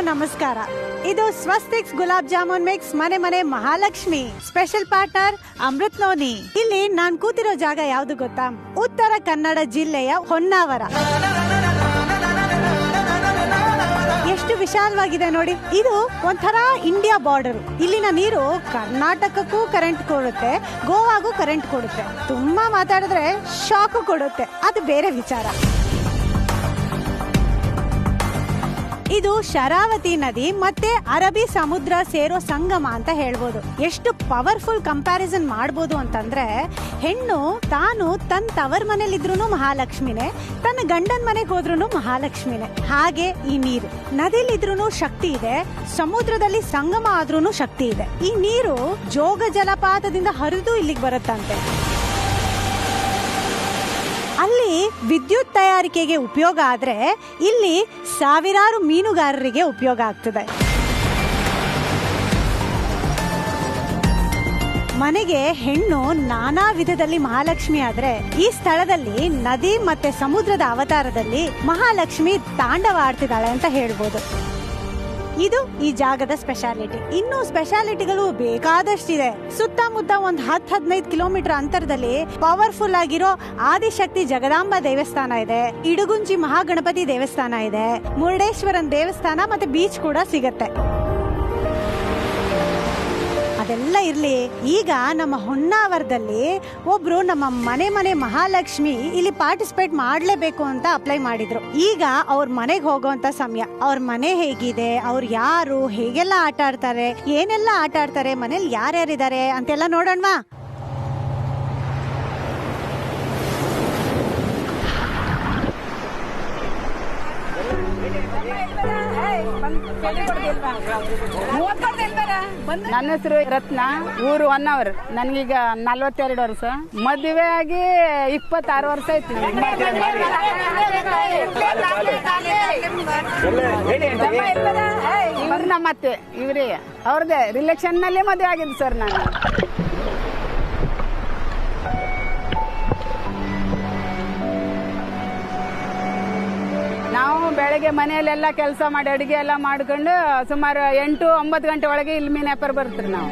ನಮಸ್ಕಾರ. ಇದು ಸ್ವಸ್ತಿಕ್ಸ್ ಗುಲಾಬ್ ಜಾಮೂನ್ ಮಿಕ್ಸ್ ಮನೆ ಮನೆ Mahalakshmi special partner Amrit noni. ಇಲ್ಲಿ ನಾನ್ ಕೂತಿರೋ ಜಾಗ ಯಾವ್ದು ಗೊತ್ತಾ? ಉತ್ತರ ಕನ್ನಡ ಜಿಲ್ಲೆಯ ಹೊನ್ನಾವರ. ಎಷ್ಟು ವಿಶಾಲವಾಗಿದೆ ನೋಡಿ. ಇದು ಒಂಥರ ಇಂಡಿಯಾ ಬಾರ್ಡರ್. ಇಲ್ಲಿನ ನೀರು ಕರ್ನಾಟಕಕ್ಕೂ ಕರೆಂಟ್ ಕೊಡುತ್ತೆ, ಗೋವಾಗೂ ಕರೆಂಟ್ ಕೊಡುತ್ತೆ. ತುಂಬಾ ಮಾತಾಡಿದ್ರೆ ಶಾಕ್ ಕೊಡುತ್ತೆ, ಅದು ಬೇರೆ ವಿಚಾರ. ಇದು ಶರಾವತಿ ನದಿ ಮತ್ತೆ ಅರಬ್ಬಿ ಸಮುದ್ರ ಸೇರೋ ಸಂಗಮ ಅಂತ ಹೇಳ್ಬೋದು. ಎಷ್ಟು ಪವರ್ಫುಲ್ ಕಂಪ್ಯಾರಿಸನ್ ಮಾಡ್ಬೋದು ಅಂತಂದ್ರೆ, ಹೆಣ್ಣು ತಾನು ತನ್ನ ತವರ್ ಮನೇಲಿದ್ರು ಮಹಾಲಕ್ಷ್ಮಿನೇ, ತನ್ನ ಗಂಡನ ಮನೆಗೆ ಹೋದ್ರು ಮಹಾಲಕ್ಷ್ಮಿನೇ. ಹಾಗೆ ಈ ನೀರು ನದಿಲಿದ್ರೂ ಶಕ್ತಿ ಇದೆ, ಸಮುದ್ರದಲ್ಲಿ ಸಂಗಮ ಆದ್ರೂ ಶಕ್ತಿ ಇದೆ. ಈ ನೀರು ಜೋಗ ಜಲಪಾತದಿಂದ ಹರಿದು ಇಲ್ಲಿಗೆ ಬರುತ್ತಂತೆ. ಅಲ್ಲಿ ವಿದ್ಯುತ್ ತಯಾರಿಕೆಗೆ ಉಪಯೋಗ ಆದ್ರೆ ಇಲ್ಲಿ ಸಾವಿರಾರು ಮೀನುಗಾರರಿಗೆ ಉಪಯೋಗ ಆಗ್ತದೆ. ಮನೆಗೆ ಹೆಣ್ಣು ನಾನಾ ವಿಧದಲ್ಲಿ ಮಹಾಲಕ್ಷ್ಮಿ ಆದ್ರೆ, ಈ ಸ್ಥಳದಲ್ಲಿ ನದಿ ಮತ್ತೆ ಸಮುದ್ರದ ಅವತಾರದಲ್ಲಿ ಮಹಾಲಕ್ಷ್ಮಿ ತಾಂಡವ ಆಡ್ತಿದ್ದಾಳೆ ಅಂತ ಹೇಳ್ಬೋದು. ಇದು ಈ ಜಾಗದ ಸ್ಪೆಷಾಲಿಟಿ. ಇನ್ನು ಸ್ಪೆಷಾಲಿಟಿಗಳು ಬೇಕಾದಷ್ಟಿದೆ. ಸುತ್ತಮುತ್ತ ಒಂದು 10-15 ಕಿಲೋಮೀಟರ್ ಅಂತರದಲ್ಲಿ ಪವರ್ಫುಲ್ ಆಗಿರೋ ಆದಿಶಕ್ತಿ ಜಗದಾಂಬ ದೇವಸ್ಥಾನ ಇದೆ, ಇಡುಗುಂಜಿ ಮಹಾಗಣಪತಿ ದೇವಸ್ಥಾನ ಇದೆ, ಮುರುಡೇಶ್ವರನ್ ದೇವಸ್ಥಾನ ಮತ್ತೆ ಬೀಚ್ ಕೂಡ ಸಿಗತ್ತೆ. ಅದೆಲ್ಲ ಇರ್ಲಿ, ಈಗ ನಮ್ಮ ಹೊನ್ನಾವರದಲ್ಲಿ ಒಬ್ರು ನಮ್ಮ ಮನೆ ಮನೆ ಮಹಾಲಕ್ಷ್ಮಿ ಇಲ್ಲಿ ಪಾರ್ಟಿಸಿಪೇಟ್ ಮಾಡ್ಲೇಬೇಕು ಅಂತ ಅಪ್ಲೈ ಮಾಡಿದ್ರು. ಈಗ ಅವ್ರ ಮನೆಗೆ ಹೋಗೋಂತ ಸಮಯ. ಅವ್ರ ಮನೆ ಹೇಗಿದೆ, ಅವ್ರು ಯಾರು, ಹೇಗೆಲ್ಲ ಆಟ ಆಡ್ತಾರೆ, ಏನೆಲ್ಲ ಆಟ ಆಡ್ತಾರೆ, ಮನೇಲಿ ಯಾರ್ಯಾರಿದ್ದಾರೆ ಅಂತೆಲ್ಲ ನೋಡೋಣವಾ? ನನ್ನ ಹೆಸರು ರತ್ನ, ಊರು ಹೊನ್ನಾವರ. ನನಗೀಗ 42 ವರ್ಷ. ಮದುವೆ ಆಗಿ 26 ವರ್ಷ ಆಯ್ತು. ಇವ್ರು ನಮ್ಮ ಅತ್ತೆ, ಇವ್ರೇ ಅವ್ರದೇ ರಿಲೇಷನ್ ನಲ್ಲೇ ಮದುವೆ ಆಗಿದ್ದು ಸರ್. ನಾನು ನಾವು ಬೆಳಗ್ಗೆ ಮನೆಯಲ್ಲೆಲ್ಲ ಕೆಲಸ ಮಾಡಿ ಅಡುಗೆ ಎಲ್ಲ ಮಾಡ್ಕೊಂಡು ಸುಮಾರು 8-9 ಗಂಟೆ ಒಳಗೆ ಇಲ್ಲಿ ಮೀನು ವ್ಯಾಪಾರ ಬರ್ತೀರಿ ನಾವು.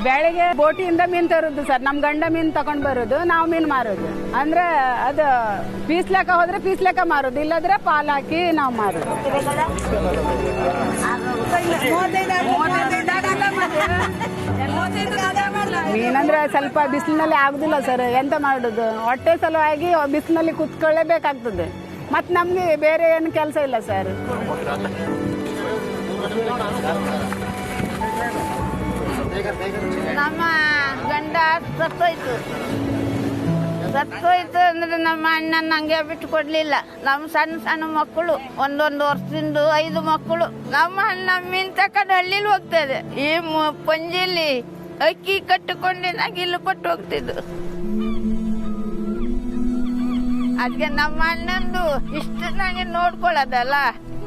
ಬೆಳಗ್ಗೆ ಬೋಟಿಯಿಂದ ಮೀನು ತರೋದು ಸರ್. ನಮ್ಮ ಗಂಡ ಮೀನು ತಗೊಂಡ್ ಬರೋದು, ನಾವು ಮೀನು ಮಾರೋದು. ಅಂದ್ರೆ ಅದು ಪೀಸ್ ಲೆಕ್ಕ ಹೋದ್ರೆ ಪೀಸ್ ಲೆಕ್ಕ ಮಾರೋದು, ಇಲ್ಲದ್ರೆ ಪಾಲ್ ಹಾಕಿ ನಾವು ಮಾರೋದು. ಮೀನಂದ್ರೆ ಸ್ವಲ್ಪ ಬಿಸಿಲಿನಲ್ಲಿ ಆಗುದಿಲ್ಲ ಸರ್, ಎಂತ ಮಾಡುದು. ಹೊಟ್ಟೆ ಸಲುವಾಗಿ ಬಿಸಿಲಿನಲ್ಲಿ ಕುತ್ಕೊಳ್ಳೇಬೇಕಾಗ್ತದೆ. ಮತ್ ನಮ್ಗೆ ಬೇರೆ ಏನು ಕೆಲಸ ಇಲ್ಲ ಸರ್. ನಮ್ಮ ಗಂಡ ಸತ್ತೋಯ್ತು ಅಂದ್ರೆ ನಮ್ಮ ಅಣ್ಣನ ಹಂಗೆ ಬಿಟ್ಟು ಕೊಡ್ಲಿಲ್ಲ. ನಮ್ಮ ಸಣ್ಣ ಸಣ್ಣ ಮಕ್ಕಳು, 1 ವರ್ಷದಿಂದ 5 ಮಕ್ಕಳು. ನಮ್ಮ ಅಣ್ಣ ಮೀನ್ ತಕೊಂಡು ಹಳ್ಳಿಲಿ ಹೋಗ್ತದೆ. ಈ ಪಂಜಿಲಿ ಅಕ್ಕಿ ಕಟ್ಟಿಕೊಂಡೇನಾಗ ಇಲ್ಲಿ ಕೊಟ್ಟು ಹೋಗ್ತಿದ್ದು. ಅದಕ್ಕೆ ನಮ್ಮ ಅಣ್ಣಂದು ಇಷ್ಟು ನಂಗೆ ನೋಡ್ಕೊಳ್ಳೋದಲ್ಲ,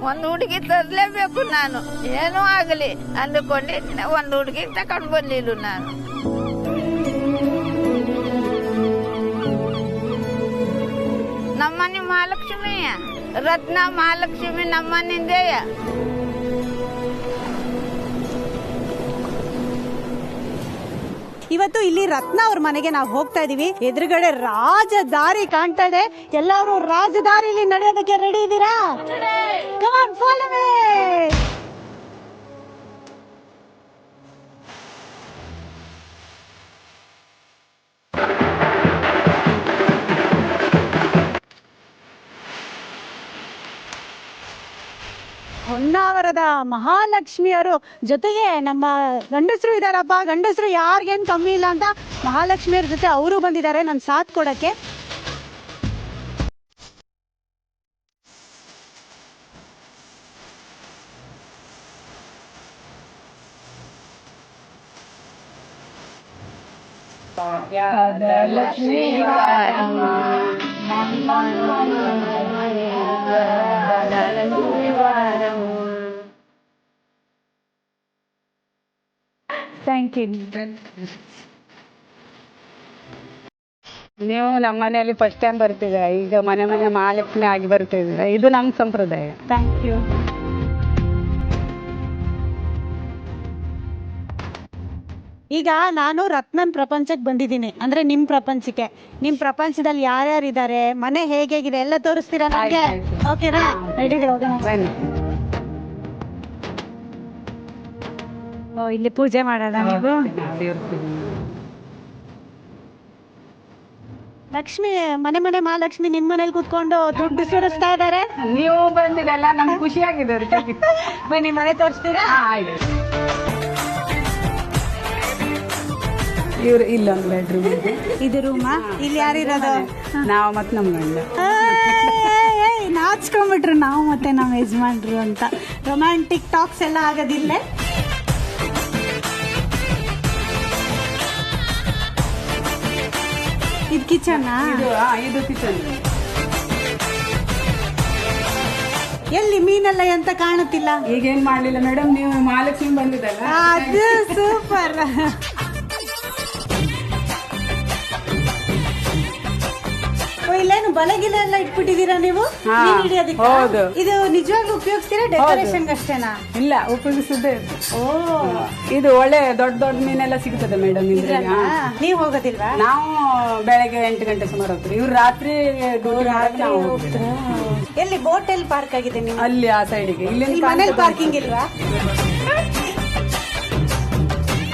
ಒಂದು ಹುಡುಗಿ ತರ್ಲೇಬೇಕು ನಾನು, ಏನೂ ಆಗಲಿ ಅಂದುಕೊಂಡೆ ಒಂದು ಹುಡುಗಿ ತಕೊಂಡ್ ಬರ್ಲಿಲ್ಲ ನಾನು. ನಮ್ಮನೆ ಮಹಾಲಕ್ಷ್ಮಿಯ ರತ್ನ ಮಹಾಲಕ್ಷ್ಮಿ ನಮ್ಮನಿಂದೆಯ. ಇವತ್ತು ಇಲ್ಲಿ ರತ್ನ ಅವ್ರ ಮನೆಗೆ ನಾವು ಹೋಗ್ತಾ ಇದೀವಿ. ಎದುರುಗಡೆ ರಾಜದಾರಿ ಕಾಣ್ತಾ ಇದೆ. ಎಲ್ಲರೂ ರಾಜದಾರಿಲಿ ನಡೆಯೋದಕ್ಕೆ ರೆಡಿ ಇದ್ದೀರಾ? Come on, follow me. ಹೊನ್ನಾವರದ ಮಹಾಲಕ್ಷ್ಮಿಯರು ಜೊತೆಗೆ ನಮ್ಮ ಗಂಡಸರು ಇದಾರಪ್ಪ. ಗಂಡಸರು ಯಾರಿಗೇನು ಕಮ್ಮಿ ಇಲ್ಲ ಅಂತ ಮಹಾಲಕ್ಷ್ಮಿಯರ ಜೊತೆ ಅವರು ಬಂದಿದ್ದಾರೆ ನನ್ನ ಸಾಥ್ ಕೊಡಕ್ಕೆ. Lakshmi thank you. ನೀವು ನಮ್ಮ ಮನೆಯಲ್ಲಿ ಫಸ್ಟ್ ಟೈಮ್ ಬರ್ತಿದೆ, ಈಗ ಮನೆ ಮನೆ ಮಹಾಲಕ್ಷ್ಮಿ ಆಗಿ ಬರ್ತಿದ್ರೆ ಇದು ನಮ್ಮ ಸಂಪ್ರದಾಯ. Thank you. ಈಗ ನಾನು ರತ್ನನ್ ಪ್ರಪಂಚಕ್ಕೆ ಬಂದಿದ್ದೀನಿ, ಅಂದ್ರೆ ನಿಮ್ ಪ್ರಪಂಚಕ್ಕೆ. ನಿಮ್ ಪ್ರಪಂಚದಲ್ಲಿ ಯಾರ್ಯಾರು ಇದ್ದಾರೆ, ಮನೆ ಹೇಗಿದೆ ಎಲ್ಲ ತೋರಿಸ್ತೀರಾ ನನಗೆ? ಓಕೆನಾ? ರೆಡಿ ಹೋಗೋಣ. ಬನ್ನಿ. ಓ, ಇಲ್ಲಿ ಪೂಜೆ ಮಾಡೋಣ ನೀವು? ದೇವ್ರ ಪೂಜೆ. ಲಕ್ಷ್ಮಿ, ಮನೆ ಮನೆ ಮಹಾಲಕ್ಷ್ಮಿ ನಿಮ್ ಮನೇಲಿ ಕೂತ್ಕೊಂಡು ದುಡ್ಡು ಸುರಿಸ್ತಾ ಇದಾರೆ. ನೀವು ಬಂದಿರಲ್ಲ, ನಮ್ಗೆ ಖುಷಿ ಆಗಿದೆ. ಬನ್ನಿ, ಮನೆ ತೋರಿಸ್ತೀರಾ? ಆಯ್ತು. ಇವ್ರು ಇಲ್ಲೊಂದು ಬೆಡ್ರೂಮ್ ಇದೆ. ಇದು ರೂಮಾ? ಇಲ್ಲಿ ಯಾರಿರೋದು? ನಾವು ಮತ್ತೆ ನಮ್ಮ ಗಂಡ. ನಾಚ್ಕೊಂಡ್ಬಿಟ್ರು ನಾವು ಮತ್ತೆ ನಮ್ಮ ಯಜಮಾನ್ರು ಅಂತ. ರೊಮ್ಯಾಂಟಿಕ್ ಟಾಕ್ಸ್ ಎಲ್ಲ ಆಗೋದಿಲ್ಲ. ಇದು ಕಿಚನ್? ಇದು ಕಿಚನ್. ಎಲ್ಲಿ ಮೀನೆಲ್ಲ ಎಂತ ಕಾಣುತ್ತಿಲ್ಲ. ಈಗೇನ್ ಮಾಡ್ಲಿಲ್ಲ ಮೇಡಮ್, ನೀವು ಮಹಾಲಕ್ಷ್ಮಿ ಬಂದಿದ್ದಲ್ಲ. ಅದು ಸೂಪರ್. ಇಲ್ಲೇನು ಬಲಗಿಲ ಎಲ್ಲ ಇಟ್ಬಿಟ್ಟಿದೀರಾ ನೀವು ಮೀನ್ ಹಿಡಿಯೋದಕ್ಕೆ? ಹೌದು. ಇದು ನಿಜವಾಗ್ಲೂ ಉಪಯೋಗಿಸ್ತೀರಾ ಡೆಕೋರೇಷನ್ ಅಷ್ಟೇನಾ? ಇಲ್ಲ, ಉಪಯೋಗಿಸಿದ್ದೆ. ಓ, ಇದು ಒಳ್ಳೆ ದೊಡ್ಡ ದೊಡ್ಡ ಮೀನೆಲ್ಲ ಸಿಗ್ತದೆ ಮೇಡಮ್. ನೀವ್ ಹೋಗೋದಿಲ್ವಾ? ನಾವು ಬೆಳಗ್ಗೆ 8 ಗಂಟೆ ಸುಮಾರು ಹೋಗ್ತೀವಿ. ಇವ್ರು ರಾತ್ರಿ ಎಲ್ಲಿ ಬೋಟ್ ಎಲ್ಲಿ ಪಾರ್ಕ್ ಆಗಿದೆ ನೀವು? ಅಲ್ಲಿ ಆ ಸೈಡಿಗೆ. ಇಲ್ಲಿ ಮನೇಲಿ ಪಾರ್ಕಿಂಗ್ ಇಲ್ವಾ?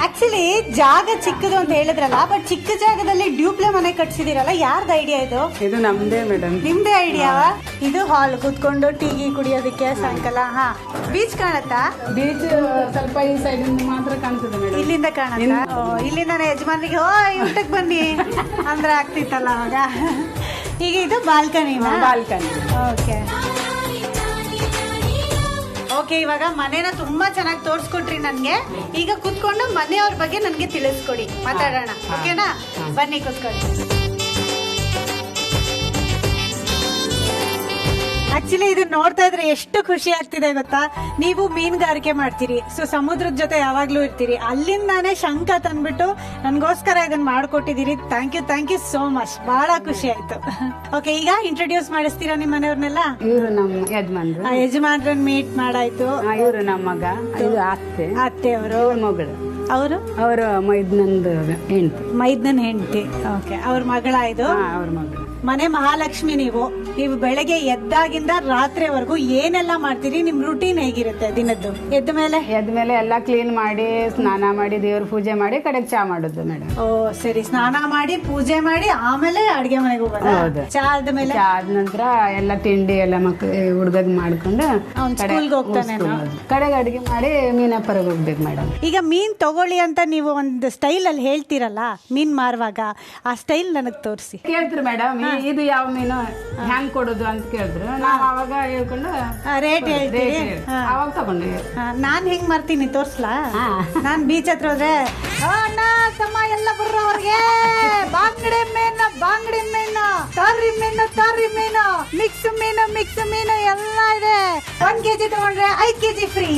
ಆಕ್ಚುಲಿ ಜಾಗ ಚಿಕ್ಕದು ಅಂತ ಹೇಳಿದ್ರಲ್ಲ, ಬಟ್ ಚಿಕ್ಕ ಜಾಗದಲ್ಲಿ ಡ್ಯೂಪ್ಲೆ ಮನೆ ಕಟ್ಸಿದಿರಲ್ಲ, ಯಾರ್ದು ಐಡಿಯಾ ಇದು? ಇದು ನಮ್ದೇ ಮೇಡಮ್. ನಿಮ್ದೇ ಐಡಿಯಾ? ಇದು ಹಾಲ್ ಕೂತ್ಕೊಂಡು ಟೀ ಕುಡಿಯೋದಕ್ಕೆ ಸಾಯಂಕಾಲ. ಹಾ, ಬೀಚ್ ಕಾಣತ್ತಾ? ಬೀಚ್ ಸ್ವಲ್ಪ ಈ ಸೈಡ್ ಮಾತ್ರ ಕಾಣ್ತದೆ ಮೇಡಮ್. ಇಲ್ಲಿಂದ ಕಾಣತ್ತಾ? ಇಲ್ಲಿಂದಾನೆ ಯಜಮಾನ್ರಿಗೆ ಓ ಊಟಕ್ಕೆ ಬನ್ನಿ ಅಂದ್ರೆ ಆಗ್ತಿತ್ತಲ್ಲ ಅವಾಗ. ಈಗ ಇದು ಬಾಲ್ಕನಿ? ಬಾಲ್ಕನಿ. Okay okay. ಇವಾಗ ಮನೇನ ತುಂಬಾ ಚೆನ್ನಾಗಿ ತೋರ್ಸ್ಕೊಟ್ರಿ ನನ್ಗೆ. ಈಗ ಕುತ್ಕೊಂಡು ಮನೆಯವ್ರ ಬಗ್ಗೆ ನನ್ಗೆ ತಿಳಿಸ್ಕೊಡಿ, ಮಾತಾಡೋಣ. ಓಕೆನಾ? ಬನ್ನಿ ಕುತ್ಕೊಳ್ಳಿ. ಆಕ್ಚುಲಿ ಇದು ನೋಡ್ತಾ ಇದ್ರೆ ಎಷ್ಟು ಖುಷಿ ಆಗ್ತಿದೆ ಗೊತ್ತಾ? ನೀವು ಮೀನುಗಾರಿಕೆ ಮಾಡ್ತೀರಿ, ಸೊ ಸಮುದ್ರದ ಜೊತೆ ಯಾವಾಗ್ಲೂ ಇರ್ತೀರಿ. ಅಲ್ಲಿಂದಾನೇ ಶಂಖ ತಂದ್ಬಿಟ್ಟು ನನ್ಗೋಸ್ಕರ ಇದನ್ನ ಮಾಡ್ಕೊಟ್ಟಿದ್ದೀರಿ. Thank you so much. ಬಹಳ ಖುಷಿ ಆಯ್ತು. ಓಕೆ, ಈಗ ಇಂಟ್ರೊಡ್ಯೂಸ್ ಮಾಡಿಸ್ತೀರಾ ನಿಮ್ಮ ಮನೆಯವ್ರನ್ನೆಲ್ಲ? ಇವ್ರು ನಮ್ಮ ಯಜಮಾನ್ರು. ಯಜಮಾನ್ರನ್ನ ಮೀಟ್ ಮಾಡಾಯ್ತು. ಇವ್ರು ನಮ್ಮ ಮಗ, ಇದು ಅತ್ತೆ ಅವರು ಮಗಳು. ಅವರು ಮೈದ್ನಂದು ಹೆಂಡತಿ. ಮೈದ್ನನ್ ಹೆಂಡತಿ. ಓಕೆ, ಅವ್ರ ಮಗಳಾಯ್ತು. ಅವ್ರ ಮಗಳು. ಮನೆ ಮಹಾಲಕ್ಷ್ಮಿ ನೀವು. ಬೆಳಗ್ಗೆ ಎದ್ದಾಗಿಂದ ರಾತ್ರಿವರೆಗೂ ಏನೆಲ್ಲ ಮಾಡ್ತೀರಿ? ನಿಮ್ ರೂಟೀನ್ ಹೇಗಿರುತ್ತೆ ದಿನದ್ದು? ಎದ್ದ ಮೇಲೆ ಎಲ್ಲ ಕ್ಲೀನ್ ಮಾಡಿ, ಸ್ನಾನ ಮಾಡಿ, ದೇವ್ರ ಪೂಜೆ ಮಾಡಿ, ಕಡೆಗೆ ಚಾ ಮಾಡೋದು ಮೇಡಮ್. ಓ ಸರಿ, ಸ್ನಾನ ಮಾಡಿ ಪೂಜೆ ಮಾಡಿ ಆಮೇಲೆ ಅಡ್ಗೆ ಮನೆಗೆ ಹೋಗೋದು. ಚಾ ಆದ್ಮೇಲೆ? ಚಾ ಆದ ನಂತರ ಎಲ್ಲ ತಿಂಡಿ ಎಲ್ಲ ಹುಡ್ಗದ್ ಮಾಡ್ಕೊಂಡು ಸ್ಕೂಲ್ಗೆ ಹೋಗ್ತಾನೆ. ಕಡೆಗೆ ಅಡ್ಗೆ ಮಾಡಿ ಮೀನಪ್ಪರಿಗೆ ಹೋಗ್ಬೇಕು ಮೇಡಮ್. ಈಗ ಮೀನ್ ತಗೊಳ್ಳಿ ಅಂತ ನೀವು ಒಂದು ಸ್ಟೈಲ್ ಅಲ್ಲಿ ಹೇಳ್ತೀರಲ್ಲ ಮೀನ್ ಮಾರುವಾಗ, ಆ ಸ್ಟೈಲ್ ನನಗ್ ತೋರಿಸಿ. ಕೇಳ್ತೀರಿ ಮೇಡಮ್, ಇದು ಯಾವ ಮೀನು ಹ್ಯಾಂಗ್ ಕೊಡೋದು ಅಂತ ಕೇಳಿದ್ರು. ನಾವ್ ಅವಾಗ ಹೇಳ್ಕೊಂಡು ರೇಟ್ ಹೇಳ್ತೀರಿ, ಅವಾಗ ತಗೊಂಡ್ವಿ. ನಾನ್ ಹೆಂಗ್ ಮಾಡ್ತೀನಿ ತೋರ್ಸ್ಲಾ? ನಾನ್ ಬೀಚ್ ಹತ್ರ ಹೋದ್ರೆ ಅಣ್ಣ ತಮ್ಮ ಎಲ್ಲ ಬರ್ರವ್ರಿಗೆ ಬಾಂಗಡೆ ಮೀನು, ತಾರಿ ಮೀನು, ಮಿಕ್ಸ್ ಮೀನು ಎಲ್ಲ ಇದೆ. 1 kg ತಗೊಂಡ್ರೆ 5 kg ಫ್ರೀ.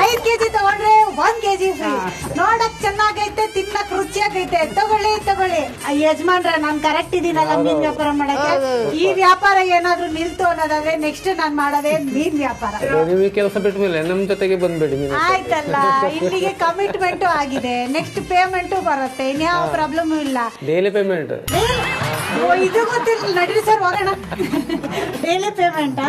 5 kg ತಗೊಂಡ್ರೆ 1 kg ಫ್ರೀ. ನೋಡಕ್ ಚೆನ್ನಾಗೈತೆ, ತಿನ್ನಕ್ ರುಚಿಯಾಗೈತೆ, ತಗೊಳ್ಳಿ. ಯಜಮಾನ್ರೆ, ನಾನ್ ಕರೆಕ್ಟ್ ಇದೀನಲ್ಲ ಮೀನ್ ವ್ಯಾಪಾರ ಮಾಡಕ್ಕೆ? ಈ ವ್ಯಾಪಾರ ಏನಾದ್ರು ನಿಲ್ತು ಅನ್ನೋದಾದ್ರೆ ನೆಕ್ಸ್ಟ್ ನಾನ್ ಮಾಡೋದೇ ಮೀನ್ ವ್ಯಾಪಾರ. ನಿಮಗೆ ಕೆಲಸ ಬಿಟ್ಟ ಮೇಲೆ ನಮ್ ಜೊತೆಗೆ ಬಂದ್ಬೇಡಿ. ಆಯ್ತಲ್ಲ, ಇಲ್ಲಿಗೆ ಕಮಿಟ್ಮೆಂಟ್ ಆಗಿದೆ, ನೆಕ್ಸ್ಟ್ ಪೇಮೆಂಟ್ ಬರುತ್ತೆ, ಇನ್ಯಾವ ಪ್ರಾಬ್ಲಮ್ ಇಲ್ಲ. Daily payment. ಇದು ಗೊತ್ತಿಲ್ಲ, ನಡೀರಿ ಸರ್ ಹೋಗೋಣ. Daily payment.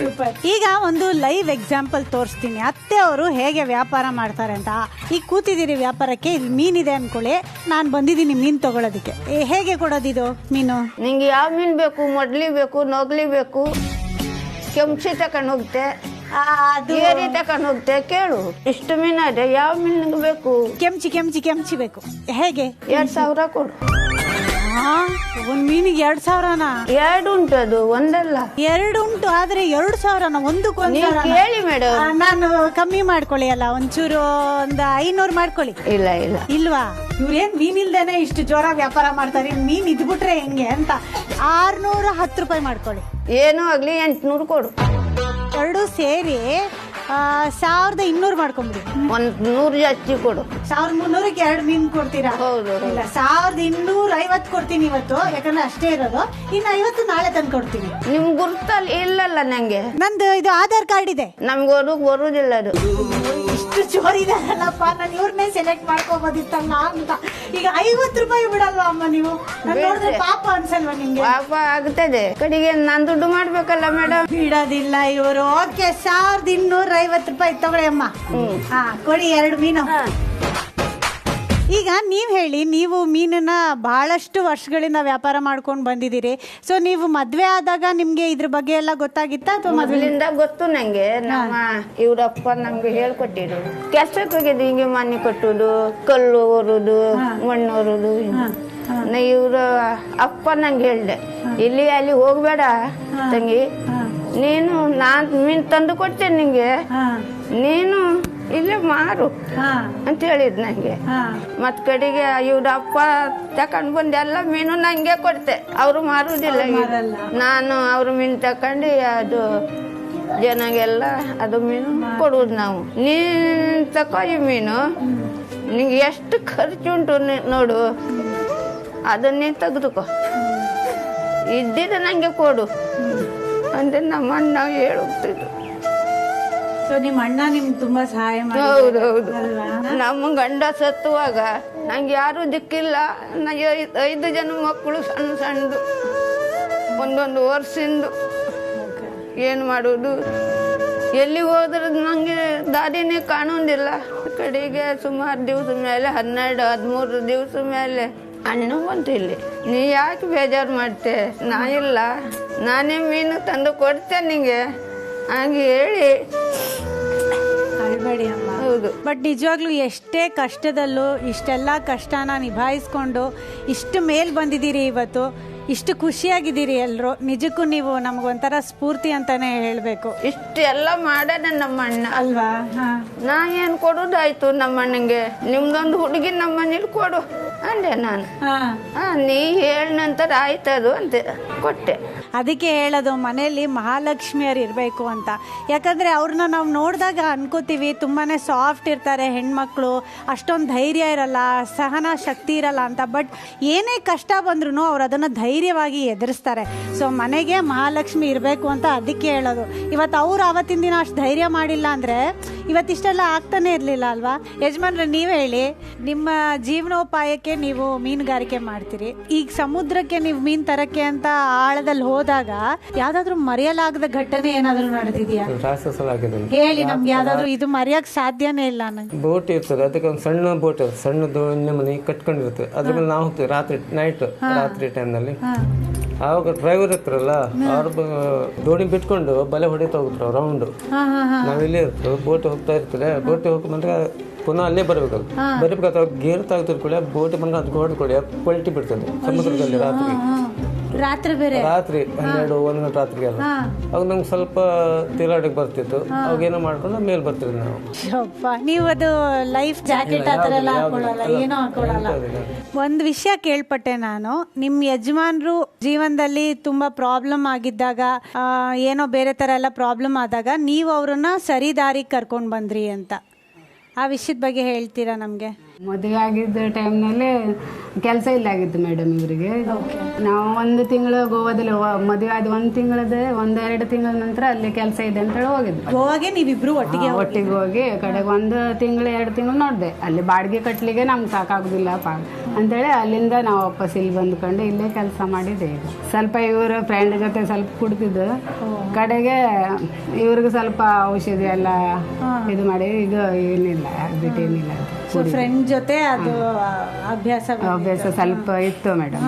ಸೂಪರ್. ಈಗ ಒಂದು ಲೈವ್ ಎಕ್ಸಾಂಪಲ್ ತೋರಿಸ್ತೀನಿ, ಅತ್ತೆ ಅವರು ಹೇಗೆ ವ್ಯಾಪಾರ ಮಾಡ್ತಾರೆ ಅಂತ. ಈಗ ಕೂತಿದ್ದೀರಿ ವ್ಯಾಪಾರಕ್ಕೆ, ಇಲ್ಲಿ ಮೀನಿದೆ ಅನ್ಕೊಳ್ಳಿ, ನಾನು ಬಂದಿದ್ದೀನಿ ಮೀನ್ ತಗೊಳೋದಕ್ಕೆ. ಹೇಗೆ ಕೊಡೋದಿದು ಮೀನು? ನಿಂಗೆ ಯಾವ ಮೀನ್ ಬೇಕು? ಮೊಡ್ಲಿ ಬೇಕು, ನೊಗ್ಲಿ ಬೇಕು, ಕೆಂಚಿ ತಕೊಂಡ್ ಹೋಗ್ತೆ, ಏರಿ ತಕೊಂಡ್ ಹೋಗ್ತೆ. ಕೇಳು, ಎಷ್ಟು ಮೀನ್ ಇದೆ, ಯಾವ ಮೀನ್ ನಿಂಗೆ ಬೇಕು? ಕೆಂಚಿ ಬೇಕು. ಹೇಗೆ? 2,000 ಕೊಡು. ಒಂದ್ ಮೀನಿಗೆ 2,000ನಾ? 2 ಉಂಟು, ಅದು ಒಂದಲ್ಲ. 2 ಉಂಟು, ಆದ್ರೆ 2,000ನಾ? ಒಂದಕ್ಕೊಂದು ಕೇಳಿ ಮೇಡಮ್. ನಾನು ಕಮ್ಮಿ ಮಾಡ್ಕೊಳ್ಳಿ ಅಲ್ಲ, ಒಂಚೂರು ಒಂದು 500 ಮಾಡ್ಕೊಳ್ಳಿ. ಇಲ್ಲ ಇಲ್ವಾ? ಇವ್ರೇನ್ ಮೀನ್ ಇಲ್ದೇನೆ ಇಷ್ಟು ಜೋರ ವ್ಯಾಪಾರ ಮಾಡ್ತಾರೆ, ಮೀನ್ ಇದ್ಬಿಟ್ರೆ ಹೆಂಗೆ ಅಂತ 610 ರೂಪಾಯಿ ಮಾಡ್ಕೊಳ್ಳಿ. ಏನೂ ಆಗ್ಲಿ 800 ಕೊಡು. 2 ಸೇರಿ 1200 ಮಾಡ್ಕೊಂಬಿಡಿ. 100 ಜಾಸ್ತಿ ಕೊಡು. 1300ಕ್ಕೆ 2 ಮೀನು ಕೊಡ್ತೀರಾ? ಹೌದು. ಇಲ್ಲ 1250 ಕೊಡ್ತೀನಿ ಇವತ್ತು, ಯಾಕಂದ್ರೆ ಅಷ್ಟೇ ಇರೋದು. ಇನ್ನು 50 ನಾಳೆ ತಂದು ಕೊಡ್ತೀನಿ. ನಿಮ್ ಗುರ್ತಲ್ಲಿ ಇಲ್ಲಲ್ಲ ನಂಗೆ. ನಂದು ಇದು ಆಧಾರ್ ಕಾರ್ಡ್ ಇದೆ. ನಮ್ಗೆ ಬರುದಿಲ್ಲ ಅದು. ಇಷ್ಟು ಜೋರಿದಾರಲ್ಲಪ್ಪ, ನಾನು ಇವ್ರನ್ನೇ ಸೆಲೆಕ್ಟ್ ಮಾಡ್ಕೋಬೋದಿತ್ತಲ್ಲ ಅಂತ. ಈಗ 50 ರೂಪಾಯಿ ಬಿಡಲ್ವಾ ಅಮ್ಮ ನೀವು? ನಾನು ನೋಡಿದ್ರೆ ಪಾಪ ಅನ್ಸಲ್ವಾ ನಿಮ್ಗೆ? ಪಾಪ ಆಗ್ತದೆ, ಕಡೆಗೆ ನಾನ್ ದುಡ್ಡು ಮಾಡ್ಬೇಕಲ್ಲ ಮೇಡಮ್. ಬಿಡೋದಿಲ್ಲ ಇವರು. ಓಕೆ, 1250 ರೂಪಾಯಿ ತಗೊಳ್ಳಿ ಅಮ್ಮ. ಹಾ, ಕೊಡಿ 2 ಮೀನು. ಈಗ ನೀವು ಹೇಳಿ, ನೀವು ಮೀನನ್ನ ಬಹಳಷ್ಟು ವರ್ಷಗಳಿಂದ ವ್ಯಾಪಾರ ಮಾಡ್ಕೊಂಡು ಬಂದಿದ್ದೀರಿ. ಸೊ ನೀವು ಮದ್ವೆ ಆದಾಗ ನಿಮ್ಗೆ ಇದ್ರ ಬಗ್ಗೆ ಎಲ್ಲ ಗೊತ್ತಾಗಿತ್ತಾ ಅಥವಾ ಮೊದಲಿಂದ ಗೊತ್ತು ನಂಗೆ. ನಮ್ಮ ಇವ್ರಪ್ಪ ನಮ್ಗೆ ಹೇಳ್ಕೊಟ್ಟಿರು. ಕೆಲ್ಸಕ್ಕೆ ಹೋಗಿದ್ದು ಹಿಂಗೆ ಮನೆ ಕಟ್ಟುದು, ಕಲ್ಲು ಹೊರುದು, ಮಣ್ಣು ಹೊರುದು. ಇವ್ರ ಅಪ್ಪ ನಂಗೆ ಹೇಳ್ದೆ, ಇಲ್ಲಿ ಅಲ್ಲಿ ಹೋಗ್ಬೇಡ ತಂಗಿ, ನೀನು ನಾನ್ ಮೀನ್ ತಂದು ಕೊಡ್ತೇನೆ ನಿಂಗೆ, ನೀನು ಇಲ್ಲೇ ಮಾರು ಅಂತ ಹೇಳಿದ್ ನಂಗೆ. ಮತ್ ಕಡೆಗೆ ಇವ್ರ ಅಪ್ಪ ತಕೊಂಡ್ ಬಂದು ಎಲ್ಲ ಮೀನು ನಂಗೆ ಕೊಡ್ತೆ. ಅವ್ರು ಮಾರುದಿಲ್ಲ. ನಾನು ಅವ್ರ ಮೀನು ತಕೊಂಡು ಅದು ಜನಗೆಲ್ಲ ಅದು ಮೀನು ಕೊಡುವುದು ನಾವು. ನೀನ್ ತಕೋ ಈ ಮೀನು, ನಿಂಗೆ ಎಷ್ಟು ಖರ್ಚುಂಟು ನೋಡು, ಅದನ್ನೇ ತೆಗೆದುಕೋ, ಇದ್ದಿದ್ದು ನಂಗೆ ಕೊಡು ಅಂದ್ರೆ ನಮ್ಮ ಅಣ್ಣ ಹೇಳುತ್ತಿದ್ದು. ಸೊ ನಿಮ್ಮ ಅಣ್ಣ ನಿಮ್ಗೆ ತುಂಬಾ ಸಹಾಯ ಮಾಡಿ. ಹೌದೌದು. ನಮ್ಮ ಗಂಡ ಸತ್ತುವಾಗ ನಂಗೆ ಯಾರು ದಿಕ್ಕಿಲ್ಲ. ನನಗೆ 5 ಜನ ಮಕ್ಕಳು, ಸಣ್ಣ ಸಣ್ಣದು, 1 ವರ್ಷದಿಂದ. ಏನು ಮಾಡೋದು, ಎಲ್ಲಿ ಹೋದ್ರೆ ನಂಗೆ ದಾರಿನೇ ಕಾಣೋದಿಲ್ಲ. ಕಡೆಗೆ ಸುಮಾರು ದಿವಸ ಮೇಲೆ 12-13 ದಿವಸ ಮೇಲೆ ಅಣ್ಣ ಬಂತು ಇಲ್ಲಿ. ನೀ ಯಾಕೆ ಬೇಜಾರು ಮಾಡ್ತೆ? ನಾ ಇಲ್ಲ, ನಾನೇ ಮೀನು ತಂದು ಕೊಡ್ತೇನೆ ನಿಂಗೆ ಹಾಗೆ ಹೇಳಿ. ಅಳ್ಬೇಡಿ ಅಮ್ಮ. ಹೌದು. ಬಟ್ ನಿಜವಾಗ್ಲೂ ಎಷ್ಟೇ ಕಷ್ಟದಲ್ಲೂ ಇಷ್ಟೆಲ್ಲ ಕಷ್ಟನ ನಿಭಾಯಿಸ್ಕೊಂಡು ಇಷ್ಟು ಮೇಲ್ ಬಂದಿದ್ದೀರಿ, ಇವತ್ತು ಇಷ್ಟು ಖುಷಿಯಾಗಿದ್ದೀರಿ ಎಲ್ಲರೂ. ನಿಜಕ್ಕೂ ನೀವು ನಮಗೊಂಥರ ಸ್ಫೂರ್ತಿ ಅಂತಾನೆ ಹೇಳ್ಬೇಕು. ಇಷ್ಟೆಲ್ಲ ಮಾಡ್ಯಾನ ನಮ್ಮ ಅಣ್ಣ ಅಲ್ವಾ? ನಾ ಏನ್ ಕೊಡೋದಾಯ್ತು ನಮ್ಮ ಅಣ್ಣಂಗೆ. ನಿಮ್ದೊಂದು ಹುಡುಗಿ ನಮ್ಮ ಮನೇಲಿ ಕೊಡು ಅಂದೆ ನಾನು. ನೀ ಹೇಳ ನಂತರ ಆಯ್ತದು ಅಂತ ಕೊಟ್ಟೆ. ಅದಕ್ಕೆ ಹೇಳೋದು ಮನೆಯಲ್ಲಿ ಮಹಾಲಕ್ಷ್ಮಿಯರು ಇರಬೇಕು ಅಂತ. ಯಾಕಂದರೆ ಅವ್ರನ್ನ ನಾವು ನೋಡಿದಾಗ ಅನ್ಕೋತೀವಿ ತುಂಬಾ ಸಾಫ್ಟ್ ಇರ್ತಾರೆ ಹೆಣ್ಮಕ್ಳು, ಅಷ್ಟೊಂದು ಧೈರ್ಯ ಇರಲ್ಲ, ಸಹನ ಶಕ್ತಿ ಇರಲ್ಲ ಅಂತ. ಬಟ್ ಏನೇ ಕಷ್ಟ ಬಂದ್ರೂ ಅವ್ರು ಅದನ್ನು ಧೈರ್ಯವಾಗಿ ಎದುರಿಸ್ತಾರೆ. ಸೊ ಮನೆಗೆ ಮಹಾಲಕ್ಷ್ಮಿ ಇರಬೇಕು ಅಂತ ಅದಕ್ಕೆ ಹೇಳೋದು. ಇವತ್ತು ಅವ್ರು ಆವತ್ತಿನ ದಿನ ಅಷ್ಟು ಧೈರ್ಯ ಮಾಡಿಲ್ಲ ಅಂದರೆ ಇವತ್ತಿಷ್ಟೆಲ್ಲ ಆಗ್ತಾನೆ ಇರಲಿಲ್ಲ ಅಲ್ವಾ? ಯಜಮಾನ್ರೆ ನೀವು ಹೇಳಿ, ನಿಮ್ಮ ಜೀವನೋಪಾಯಕ್ಕೆ ನೀವು ಮೀನುಗಾರಿಕೆ ಮಾಡ್ತೀರಿ. ಈಗ ಸಮುದ್ರಕ್ಕೆ ನೀವು ಮೀನು ತರಕ್ಕೆ ಅಂತ ಆಳದಲ್ಲಿ ಹೋದಾಗ ಯಾವ್ದಾದ್ರು ಮರೆಯಲಾಗದ ಘಟನೆ ಏನಾದ್ರು ನಡೆದಿದ್ಯಾ? ಹೇಳಿ ನಮ್ಗೆ. ಯಾವ್ದಾದ್ರು ಇದು ಮರೆಯಕ್ ಸಾಧ್ಯನೇ ಇಲ್ಲ ನಂಗೆ. ಬೋಟ್ ಇರ್ತದೆ, ಅದಕ್ಕೆ ಒಂದು ಸಣ್ಣ ಬೋಟ್ ಇರ್ತದೆ, ಸಣ್ಣದು ಮನೆ ಕಟ್ಕೊಂಡಿರ್ತದೆ. ಅದ್ರ ಮೇಲೆ ನಾವು ಹೋಗ್ತೀವಿ ರಾತ್ರಿ ರಾತ್ರಿ ಟೈಮ್ನಲ್ಲಿ. ಆವಾಗ ಡ್ರೈವರ್ ಇರ್ತಾರಲ್ಲ, ಅವ್ರ ದೋಣಿ ಬಿಟ್ಕೊಂಡು ಬಲೆ ಹೊಡಿತಾ ಹೋಗ್ತಾರೆ ರೌಂಡ್. ನಾವಿಲ್ಲೇ ಇರ್ತೇವೆ, ಬೋಟ್ ಹೋಗ್ತಾ ಇರ್ತದೆ. ಬೋಟ್ ಹೋಗ್ಬಂದ್ರೆ ಪುನಃ ಅಲ್ಲೇ ಬರ್ಬೇಕಾದ್ರೆ ಗೇರ್ ತಾಗ್ತಿರ್ ಕೂಡ ಬೋಟ್ ಬಂದ್ರೆ ಅದು ಹೊಡ್ಕೊಳ್ಳಿ ಪಲ್ಟಿ ಬಿಡ್ತದೆ ಸಮುದ್ರದಲ್ಲಿ ರಾತ್ರಿ ಬೇರೆ ರಾತ್ರಿ 12-1 ಗಂಟೆ ರಾತ್ರಿಗೆಲ್ಲ. ಅವಾಗ ನಮ್ಗೆ ಸ್ವಲ್ಪ ತಿರುಗಾಡಕ್ಕೆ ಬರ್ತಿತ್ತು. ಅವಾಗ ಏನೋ ಮಾಡ್ಕೊಂಡು ಮೇಲೆ ಬರ್ತಿದ್ವಿ ನಾವು. ನೀವು ಅದು ಲೈಫ್ ಜಾಕೆಟ್ ಆ ಥರ ಎಲ್ಲ ಹಾಕೊಳ್ಳಲ್ಲ, ಏನೋ ಹಾಕೊಳ್ಳಲ್ಲ. ಒಂದು ವಿಷಯ ಕೇಳ್ಪಟ್ಟೆ ನಾನು, ನಿಮ್ಮ ಯಜಮಾನ್ರು ಜೀವನದಲ್ಲಿ ತುಂಬಾ ಪ್ರಾಬ್ಲಮ್ ಆಗಿದ್ದಾಗ, ಏನೋ ಬೇರೆ ತರ ಎಲ್ಲ ಪ್ರಾಬ್ಲಮ್ ಆದಾಗ ನೀವು ಅವ್ರನ್ನ ಸರಿ ದಾರಿಗೆ ಕರ್ಕೊಂಡು ಬಂದ್ರಿ ಅಂತ. ಆ ವಿಷಯದ ಬಗ್ಗೆ ಹೇಳ್ತೀರಾ ನಮಗೆ? ಮದುವೆ ಆಗಿದ್ದ ಟೈಮ್ನಲ್ಲಿ ಕೆಲಸ ಇಲ್ಲ ಆಗಿತ್ತು ಮೇಡಮ್ ಇವರಿಗೆ. ನಾವು 1 ತಿಂಗಳು ಗೋವಾದಲ್ಲಿ ಮದುವೆ ಆದ 1 ತಿಂಗಳದ 1-2 ತಿಂಗಳ ನಂತರ ಅಲ್ಲಿ ಕೆಲಸ ಇದೆ ಅಂತ ಹೇಳಿ ಹೋಗಿದ್ವಿ. ಗೋವಾಗೆ ನೀವಿಬ್ರು ಒಟ್ಟಿಗೆ ಹೋಗಿ ಕಡೆಗೆ 1 ತಿಂಗಳು 2 ತಿಂಗಳು ನೋಡಿದೆ. ಅಲ್ಲಿ ಬಾಡಿಗೆ ಕಟ್ಲಿಗೆ ನಮ್ಗೆ ಸಾಕಾಗುದಿಲ್ಲಪ್ಪ ಅಂತೇಳಿ ಅಲ್ಲಿಂದ ನಾವು ವಾಪಸ್ ಇಲ್ಲಿ ಬಂದ್ಕೊಂಡು ಇಲ್ಲೇ ಕೆಲಸ ಮಾಡಿದೆ. ಸ್ವಲ್ಪ ಇವ್ರ ಫ್ರೆಂಡ್ ಜೊತೆ ಸ್ವಲ್ಪ ಕುಡ್ತಿದ್ದು, ಕಡೆಗೆ ಇವ್ರಿಗೆ ಸ್ವಲ್ಪ ಔಷಧಿ ಎಲ್ಲ ಇದು ಮಾಡಿ ಈಗ ಏನಿಲ್ಲ ಬಿಟ್ಟೇನಿಲ್ಲ. ಫ್ರೆಂಡ್ ಜೊತೆ ಅದು ಅಭ್ಯಾಸ ಸ್ವಲ್ಪ ಇತ್ತು ಮೇಡಮ್.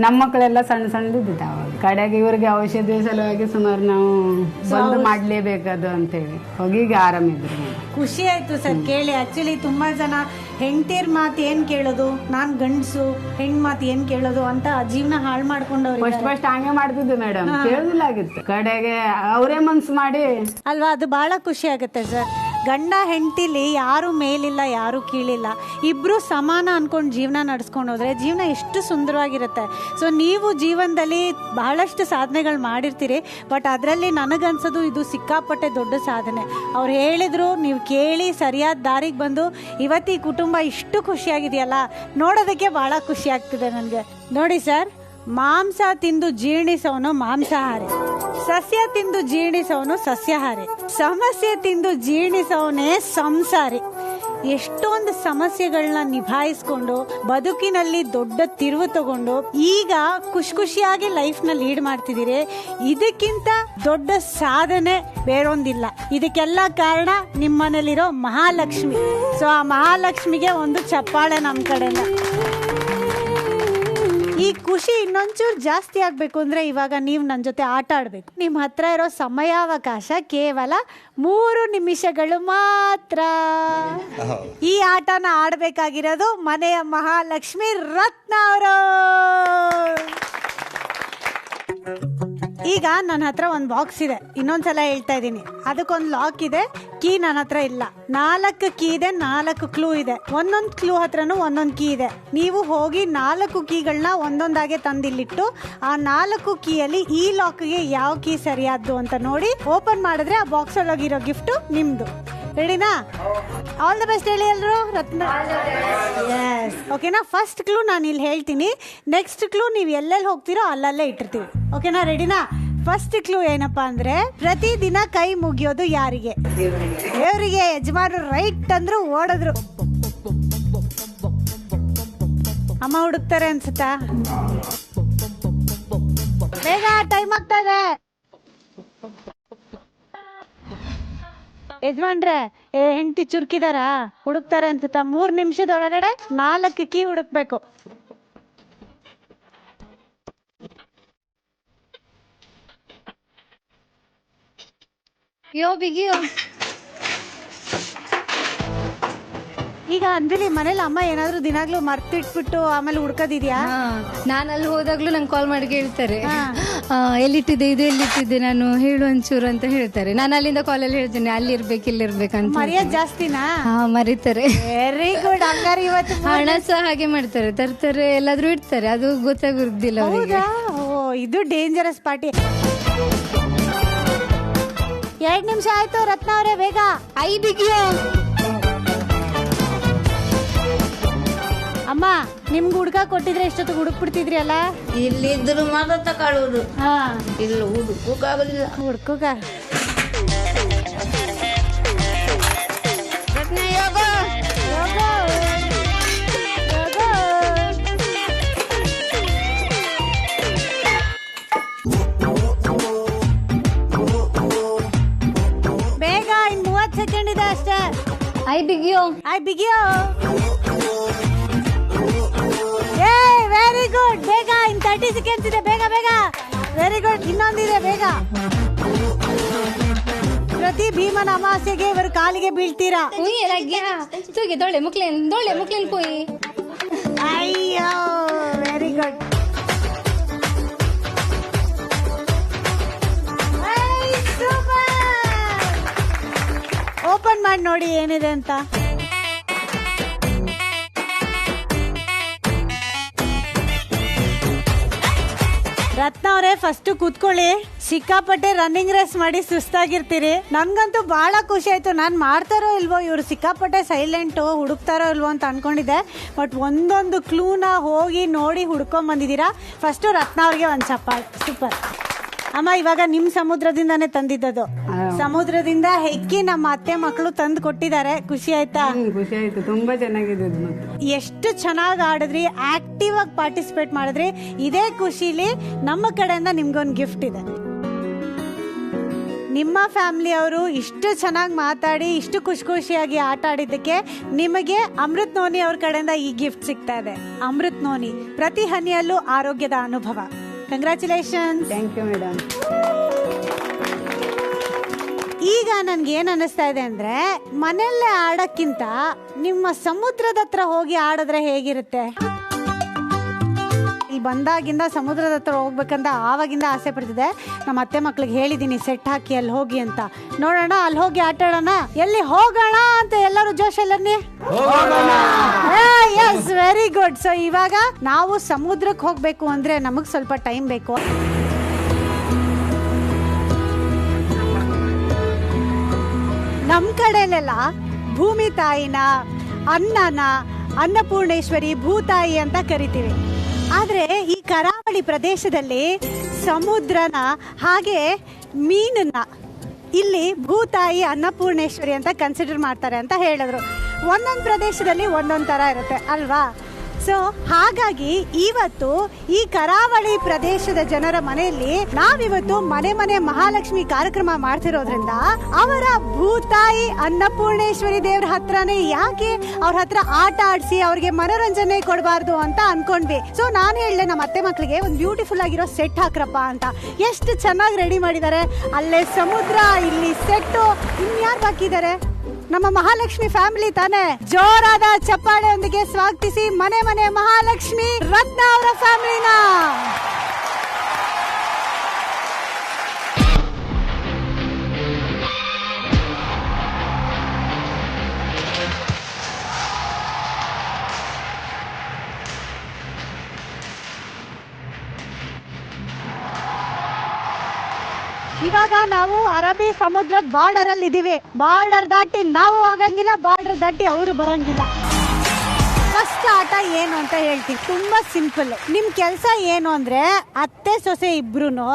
ನಮ್ಮ ಮಕ್ಕಳೆಲ್ಲ ಸಣ್ಣ ಸಣ್ಣದಿದ್ದ ಅವಾಗ. ಕಡೆಗೆ ಇವ್ರಿಗೆ ಔಷಧಿ ಸಲುವಾಗಿ ಸುಮಾರು ನಾವು ಬಂದು ಮಾಡ್ಲೇಬೇಕದು ಅಂತೇಳಿ ಹೋಗಿ ಈಗ ಆರಾಮಿದ್ರು. ಖುಷಿ ಆಯ್ತು ಸರ್ ಕೇಳಿ. ಆಕ್ಚುಲಿ ತುಂಬಾ ಜನ ಹೆಂಡತಿರ್ ಮಾತು ಏನ್ ಕೇಳೋದು, ನಾನ್ ಗಂಡಸು ಹೆಣ್ ಮಾತು ಏನ್ ಕೇಳೋದು ಅಂತ ಜೀವನ ಹಾಳು ಮಾಡ್ಕೊಂಡವ್ರು. ಫಸ್ಟ್ ಹಂಗೆ ಮಾಡ್ತಿದ್ದು ಮೇಡಮ್, ಕೇಳುದಿಲ್ಲ ಆಗಿತ್ತು. ಕಡೆಗೆ ಅವರೇ ಮನ್ಸು ಮಾಡಿ ಅಲ್ವಾ, ಅದು ಬಹಳ ಖುಷಿ ಆಗುತ್ತೆ ಸರ್. ಗಂಡ ಹೆಂಡತಿಲಿ ಯಾರು ಮೇಲಿಲ್ಲ ಯಾರು ಕೀಳಿಲ್ಲ, ಇಬ್ರು ಸಮಾನ ಅನ್ಕೊಂಡು ಜೀವನ ನಡೆಸ್ಕೊಂಡು ಹೋದ್ರೆ ಜೀವನ ಎಷ್ಟು ಸುಂದರವಾಗಿರುತ್ತೆ. ಸೊ ನೀವು ಜೀವನದಲ್ಲಿ ಬಹಳಷ್ಟು ಸಾಧನೆಗಳು ಮಾಡಿರ್ತೀರಿ, ಬಟ್ ಅದರಲ್ಲಿ ನನಗನ್ಸೋದು ಇದು ಸಿಕ್ಕಾಪಟ್ಟೆ ದೊಡ್ಡ ಸಾಧನೆ. ಅವ್ರು ಹೇಳಿದ್ರು, ನೀವು ಕೇಳಿ ಸರಿಯಾದ ದಾರಿಗೆ ಬಂದು ಇವತ್ತು ಈ ಕುಟುಂಬ ಇಷ್ಟು ಖುಷಿಯಾಗಿದೆಯಲ್ಲ, ನೋಡೋದಕ್ಕೆ ಬಹಳ ಖುಷಿ ಆಗ್ತಿದೆ ನನಗೆ. ನೋಡಿ ಸರ್, ಮಾಂಸ ತಿಂದು ಜೀರ್ಣಿಸೋನು ಮಾಂಸಾಹಾರಿ, ಸಸ್ಯ ತಿಂದು ಜೀರ್ಣಿಸೋನು ಸಸ್ಯಾಹಾರಿ, ಸಮಸ್ಯೆ ತಿಂದು ಜೀರ್ಣಿಸೋನೇ ಸಂಸಾರಿ. ಎಷ್ಟೊಂದು ಸಮಸ್ಯೆಗಳನ್ನ ನಿಭಾಯಿಸ್ಕೊಂಡು ಬದುಕಿನಲ್ಲಿ ದೊಡ್ಡ ತಿರುವು ತಗೊಂಡು ಈಗ ಖುಷಿಯಾಗಿ ಲೈಫ್ನ ಲೀಡ್ ಮಾಡ್ತಿದ್ದೀರಿ. ಇದಕ್ಕಿಂತ ದೊಡ್ಡ ಸಾಧನೆ ಬೇರೊಂದಿಲ್ಲ. ಇದಕ್ಕೆಲ್ಲ ಕಾರಣ ನಿಮ್ಮನೇಲಿರೋ ಮಹಾಲಕ್ಷ್ಮಿ. ಸೊ ಆ ಮಹಾಲಕ್ಷ್ಮಿಗೆ ಒಂದು ಚಪ್ಪಾಳೆ ನಮ್ಮ ಕಡೆಯಿಂದ. ಈ ಖುಷಿ ಇನ್ನೊಂಚೂರು ಜಾಸ್ತಿ ಆಗಬೇಕು ಅಂದರೆ ಇವಾಗ ನೀವು ನನ್ನ ಜೊತೆ ಆಟ ಆಡಬೇಕು. ನಿಮ್ಮ ಹತ್ರ ಇರೋ ಸಮಯಾವಕಾಶ ಕೇವಲ 3 ನಿಮಿಷಗಳು ಮಾತ್ರ. ಈ ಆಟನ ಆಡಬೇಕಾಗಿರೋದು ಮನೆಯ ಮಹಾಲಕ್ಷ್ಮಿ ರತ್ನ ಅವರು. ಈಗ ನನ್ನ ಹತ್ರ ಒಂದು ಬಾಕ್ಸ್ ಇದೆ, ಇನ್ನೊಂದ್ಸಲ ಹೇಳ್ತಾ ಇದ್ದೀನಿ, ಅದಕ್ಕೊಂದು ಲಾಕ್ ಇದೆ, ಕೀ ನನ್ನ ಹತ್ರ ಇಲ್ಲ. 4 ಕೀ ಇದೆ, 4 ಕ್ಲೂ ಇದೆ, ಒಂದೊಂದು ಕ್ಲೂ ಹತ್ರನೂ ಒಂದೊಂದು ಕೀ ಇದೆ. ನೀವು ಹೋಗಿ 4 ಕೀಗಳನ್ನ ಒಂದೊಂದಾಗೆ ತಂದಿಲ್ಲಿಟ್ಟು ಆ 4 ಕೀಯಲ್ಲಿ ಈ ಲಾಕ್ಗೆ ಯಾವ ಕೀ ಸರಿಯಾದ್ದು ಅಂತ ನೋಡಿ ಓಪನ್ ಮಾಡಿದ್ರೆ ಆ ಬಾಕ್ಸ್ ಒಳಗಿರೋ ಗಿಫ್ಟ್ ನಿಮ್ದು. ರೆಡಿನಾ? ಆಲ್ ದ ಬೆಸ್ಟ್ ಹೇಳಿ ಎಲ್ರು. ರತ್ನ, ಎಸ್, ಓಕೆನಾ? ಫಸ್ಟ್ ಕ್ಲೂ ನಾನು ಇಲ್ಲಿ ಹೇಳ್ತೀನಿ, ನೆಕ್ಸ್ಟ್ ಕ್ಲೂ ನೀವು ಎಲ್ಲೆಲ್ಲಿ ಹೋಗ್ತೀರೋ ಅಲ್ಲಲ್ಲೇ ಇಟ್ಟಿರ್ತೀವಿ. ಓಕೆನಾ? ರೆಡಿನಾ? ಫಸ್ಟ್ ಕ್ಲೂ ಏನಪ್ಪಾ ಅಂದ್ರೆ, ಪ್ರತಿದಿನ ಕೈ ಮುಗಿಯೋದು ಯಾರಿಗೆ? ದೇವರಿಗೆ. ಯಜಮಾನರು ರೈಟ್ ಅಂದ್ರು ಓಡಿದ್ರು. ಅಮ್ಮ ಹುಡುಕ್ತಾರೆ ಅನ್ಸುತ್ತಾ? ಬೇಗ, ಟೈಮ್ ಆಗ್ತಾ ಇದೆ. ಯಜಮಾನ್ರೆ, ಹೆಂಡತಿ ಚುರುಕಿದಾರ, ಹುಡುಕ್ತಾರೆ ಅನ್ಸುತ್ತಾ? 3 ನಿಮಿಷದೊಳಗಡೆ 4 ಕೀ ಹುಡುಕ್ಬೇಕು. ಯೋ ಬಿಗಿಯೋ. ಈಗ ಅಂಜಲಿ, ಮನೇಲಿ ಅಮ್ಮ ಏನಾದ್ರು ದಿನಾಗ್ಲೂ ಮರ್ತಿಟ್ಬಿಟ್ಟು ಆಮೇಲೆ ಹುಡ್ಕೋದಿದ್ಯಾ? ನಾನು ಅಲ್ಲಿ ಹೋದಾಗ್ಲೂ ನಂಗೆ ಕಾಲ್ ಮಾಡಿ ಕೇಳ್ತಾರೆ, ಎಲ್ಲಿಟ್ಟಿದ್ದೆ, ಇದು ಎಲ್ಲಿಟ್ಟಿದ್ದೆ, ನಾನು ಹೇಳು ಒಂಚೂರು ಅಂತ ಹೇಳ್ತಾರೆ. ನಾನು ಅಲ್ಲಿಂದ ಕಾಲಲ್ಲಿ ಹೇಳ್ತೇನೆ, ಅಲ್ಲಿ ಇರ್ಬೇಕು ಇಲ್ಲಿ ಇರ್ಬೇಕಂತ. ಮರ್ಯಾದ ಜಾಸ್ತಿನಾ? ಮರಿತಾರೆ. Very good. ಹಂಗಾರೆ ಇವತ್ತು ಹಣ ಸಹ ಹಾಗೆ ಮಾಡ್ತಾರೆ, ತರ್ತಾರೆ, ಎಲ್ಲಾದ್ರೂ ಇಡ್ತಾರೆ, ಅದು ಗೊತ್ತಾಗುದಿಲ್ಲ ಅವ್ರಿಗೆ. ಓ, ಇದು ಡೇಂಜರಸ್ ಪಾರ್ಟಿ. 2 ನಿಮಿಷ ಆಯ್ತು ರತ್ನ ಅವರೇ, ಬೇಗ. ಬಿಗಿಯೋ. ಅಮ್ಮ, ನಿಮ್ಗೆ ಹುಡ್ಕ ಕೊಟ್ಟಿದ್ರೆ ಎಷ್ಟೊತ್ತು ಹುಡುಕ್ಬಿಡ್ತಿದ್ರಿ ಅಲ್ಲ? ಇಲ್ಲಿದ್ರು ಮಾತ್ರ ತಗೊಳ್ಳೋದು, ಹಾ, ಇಲ್ಲಿ ಹುಡುಕಾಗೋದಿಲ್ಲ. ಹುಡ್ಕೋಗ. ರತ್ನ ಯೋಗ. ಬೇಗ, ಇನ್ 30 ಸೆಕೆಂಡ್ ಇದೆ ಅಷ್ಟೇ. ಬಿಗಿಯೋ. ಬಿಗಿಯೋ. Very good. ಬೇಗ, ಇನ್ 30 ಸೆಕೆಂಡ್ಸ್ ಇದೆ. ಬೇಗ ಬೇಗ. Very good. ಇನ್ನೊಂದಿದೆ, ಬೇಗ. ಪ್ರತಿ ಭೀಮನ ಅಮಾವಾಸ್ಯೆಗೆ ಇವರು ಕಾಲಿಗೆ ಬೀಳ್ತೀರಾ. ದೊಳ್ಳೆ ಮುಕ್ಲೇನ್ ಪೋಯಿ. ಅಯ್ಯೋ, ವೆರಿ ಗುಡ್. ಓಪನ್ ಮಾಡಿ ನೋಡಿ ಏನಿದೆ ಅಂತ. ರತ್ನ ಅವರೇ, ಫಸ್ಟ್ ಕೂತ್ಕೊಳ್ಳಿ. ಸಿಕ್ಕಾಪಟ್ಟೆ ರನ್ನಿಂಗ್ ರೇಸ್ ಮಾಡಿ ಸುಸ್ತಾಗಿರ್ತೀರಿ. ನನ್ಗಂತೂ ಬಹಳ ಖುಷಿ ಆಯ್ತು. ನಾನು ಮಾಡ್ತಾರೋ ಇಲ್ವೋ, ಇವ್ರು ಸಿಕ್ಕಾಪಟ್ಟೆ ಸೈಲೆಂಟು, ಹುಡುಕ್ತಾರೋ ಇಲ್ವೋ ಅಂತ ಅನ್ಕೊಂಡಿದ್ದೆ. ಬಟ್ ಒಂದೊಂದು ಕ್ಲೂನ ಹೋಗಿ ನೋಡಿ ಹುಡ್ಕೊಂಡ್ ಬಂದಿದ್ದೀರಾ. ಫಸ್ಟ್ ರತ್ನ ಅವ್ರಿಗೆ ಒಂದು ಚಪ್ಪಾಳೆ. ಸೂಪರ್. ಅಮ್ಮ, ಇವಾಗ ನಿಮ್ ಸಮುದ್ರದಿಂದಾನೇ ತಂದಿದ್ದದು. ಸಮುದ್ರದಿಂದ ಹೆಕ್ಕಿ ನಮ್ಮ ಅತ್ತೆ ಮಕ್ಕಳು ತಂದು ಕೊಟ್ಟಿದ್ದಾರೆ. ಖುಷಿ ಆಯ್ತಾ? ಖುಷಿ ಆಯ್ತು, ತುಂಬಾ ಚೆನ್ನಾಗಿದೆ. ಎಷ್ಟು ಚೆನ್ನಾಗಿ ಆಡಿದ್ರಿ, ಆಕ್ಟಿವ್ ಆಗಿ ಪಾರ್ಟಿಸಿಪೇಟ್ ಮಾಡಿದ್ರಿ. ಇದೇ ಖುಷಿಲಿ ನಮ್ಮ ಕಡೆಯಿಂದ ನಿಮ್ಗೊಂದು ಗಿಫ್ಟ್ ಇದೆ. ನಿಮ್ಮ ಫ್ಯಾಮಿಲಿ ಅವರು ಇಷ್ಟು ಚೆನ್ನಾಗಿ ಮಾತಾಡಿ ಇಷ್ಟು ಖುಷಿಯಾಗಿ ಆಟ ಆಡಿದ್ದಕ್ಕೆ ನಿಮಗೆ ಅಮೃತ್ ನೋನಿ ಅವ್ರ ಕಡೆಯಿಂದ ಈ ಗಿಫ್ಟ್ ಸಿಗ್ತಾ ಇದೆ. ಅಮೃತ್ ನೋನಿ, ಪ್ರತಿ ಹನಿಯಲ್ಲೂ ಆರೋಗ್ಯದ ಅನುಭವ. ಕಂಗ್ರ್ಯಾಚುಲೇಷನ್ಸ್. Thank you madam. ಈಗ ನನ್ಗೆ ಏನ್ ಅನಿಸ್ತಾ ಇದೆ ಅಂದ್ರೆ, ಮನೆಯಲ್ಲೇ ಆಡಕ್ಕಿಂತ ನಿಮ್ಮ ಸಮುದ್ರದ ಹತ್ರ ಹೋಗಿ ಆಡಿದ್ರೆ ಹೇಗಿರುತ್ತೆ? ಈ ಇಲ್ಲಿ ಬಂದಾಗಿಂದ ಸಮುದ್ರದ ಹತ್ರ ಹೋಗ್ಬೇಕಂತ ಆವಾಗಿಂದ ಆಸೆ ಪಡ್ತಿದ್ದೆ. ನಮ್ಮ ಅತ್ತೆ ಮಕ್ಳಿಗೆ ಹೇಳಿದೀನಿ ಸೆಟ್ ಹಾಕಿ ಅಲ್ಲಿ ಹೋಗಿ ಅಂತ. ನೋಡೋಣ, ಅಲ್ಲಿ ಹೋಗಿ ಆಟ ಆಡೋಣ. ಎಲ್ಲಿ ಹೋಗೋಣ ಅಂತ ಎಲ್ಲರೂ ಜೋಶಲ್ಲನ್ನೇ ಎಸ್, ವೆರಿ ಗುಡ್. ಸೊ ಇವಾಗ ನಾವು ಸಮುದ್ರಕ್ಕೆ ಹೋಗ್ಬೇಕು ಅಂದ್ರೆ ನಮಗ್ ಸ್ವಲ್ಪ ಟೈಮ್ ಬೇಕು. ನಮ್ ಕಡೆಲೆಲ್ಲ ಭೂಮಿ ತಾಯಿನ, ಅನ್ನನ ಅನ್ನಪೂರ್ಣೇಶ್ವರಿ, ಭೂತಾಯಿ ಅಂತ ಕರಿತೀವಿ. ಆದ್ರೆ ಈ ಕರಾವಳಿ ಪ್ರದೇಶದಲ್ಲಿ ಸಮುದ್ರನ ಹಾಗೆ ಮೀನನ್ನ ಇಲ್ಲಿ ಭೂತಾಯಿ ಅನ್ನಪೂರ್ಣೇಶ್ವರಿ ಅಂತ ಕನ್ಸಿಡರ್ ಮಾಡ್ತಾರೆ ಅಂತ ಹೇಳಿದ್ರು. ಒಂದೊಂದು ಪ್ರದೇಶದಲ್ಲಿ ಒಂದೊಂದು ತರ ಇರುತ್ತೆ ಅಲ್ವಾ? ಸೊ ಹಾಗಾಗಿ ಇವತ್ತು ಈ ಕರಾವಳಿ ಪ್ರದೇಶದ ಜನರ ಮನೆಯಲ್ಲಿ ನಾವಿವತ್ತು ಮನೆ ಮನೆ ಮಹಾಲಕ್ಷ್ಮಿ ಕಾರ್ಯಕ್ರಮ ಮಾಡ್ತಿರೋದ್ರಿಂದ ಅವರ ಭೂತಾಯಿ ಅನ್ನಪೂರ್ಣೇಶ್ವರಿ ದೇವ್ರ ಹತ್ರನೇ ಯಾಕೆ ಅವ್ರ ಹತ್ರ ಆಟ ಆಡಿಸಿ ಅವ್ರಿಗೆ ಮನೋರಂಜನೆ ಕೊಡಬಾರ್ದು ಅಂತ ಅನ್ಕೊಂಡ್ವಿ. ಸೊ ನಾನು ಹೇಳಿದೆ ನಮ್ಮ ಅತ್ತೆ ಮಕ್ಳಿಗೆ ಒಂದು ಬ್ಯೂಟಿಫುಲ್ ಆಗಿರೋ ಸೆಟ್ ಹಾಕ್ರಪ್ಪ ಅಂತ. ಎಷ್ಟು ಚೆನ್ನಾಗಿ ರೆಡಿ ಮಾಡಿದ್ದಾರೆ. ಅಲ್ಲೇ ಸಮುದ್ರ, ಇಲ್ಲಿ ಸೆಟ್ಟು, ಇನ್ಯಾರು ಬಾಕಿದ್ದಾರೆ? ನಮ್ಮ ಮಹಾಲಕ್ಷ್ಮಿ ಫ್ಯಾಮಿಲಿ ತಾನೆ. ಜೋರಾದ ಚಪ್ಪಾಳೆಯೊಂದಿಗೆ ಸ್ವಾಗತಿಸಿ ಮನೆ ಮನೆ ಮಹಾಲಕ್ಷ್ಮಿ ರತ್ನ ಅವರ ಫ್ಯಾಮಿಲಿನ. ಇವಾಗ ನಾವು ಅರಬ್ಬಿ ಸಮುದ್ರದ ಬಾರ್ಡರ್ ಅಲ್ಲಿ ಇದೀವಿ. ಬಾರ್ಡರ್ ದಾಟಿ ನಾವು ಹೋಗಂಗಿಲ್ಲ, ಬಾರ್ಡರ್ ದಾಟಿ ಅವರು ಬರಂಗಿಲ್ಲ. ಫಸ್ಟ್ ಆಟ ಏನು ಅಂತ ಹೇಳ್ತೀನಿ, ತುಂಬಾ ಸಿಂಪಲ್. ನಿಮ್ ಕೆಲಸ ಏನು ಅಂದ್ರೆ ಅತ್ತೆ ಸೊಸೆ ಇಬ್ರುನು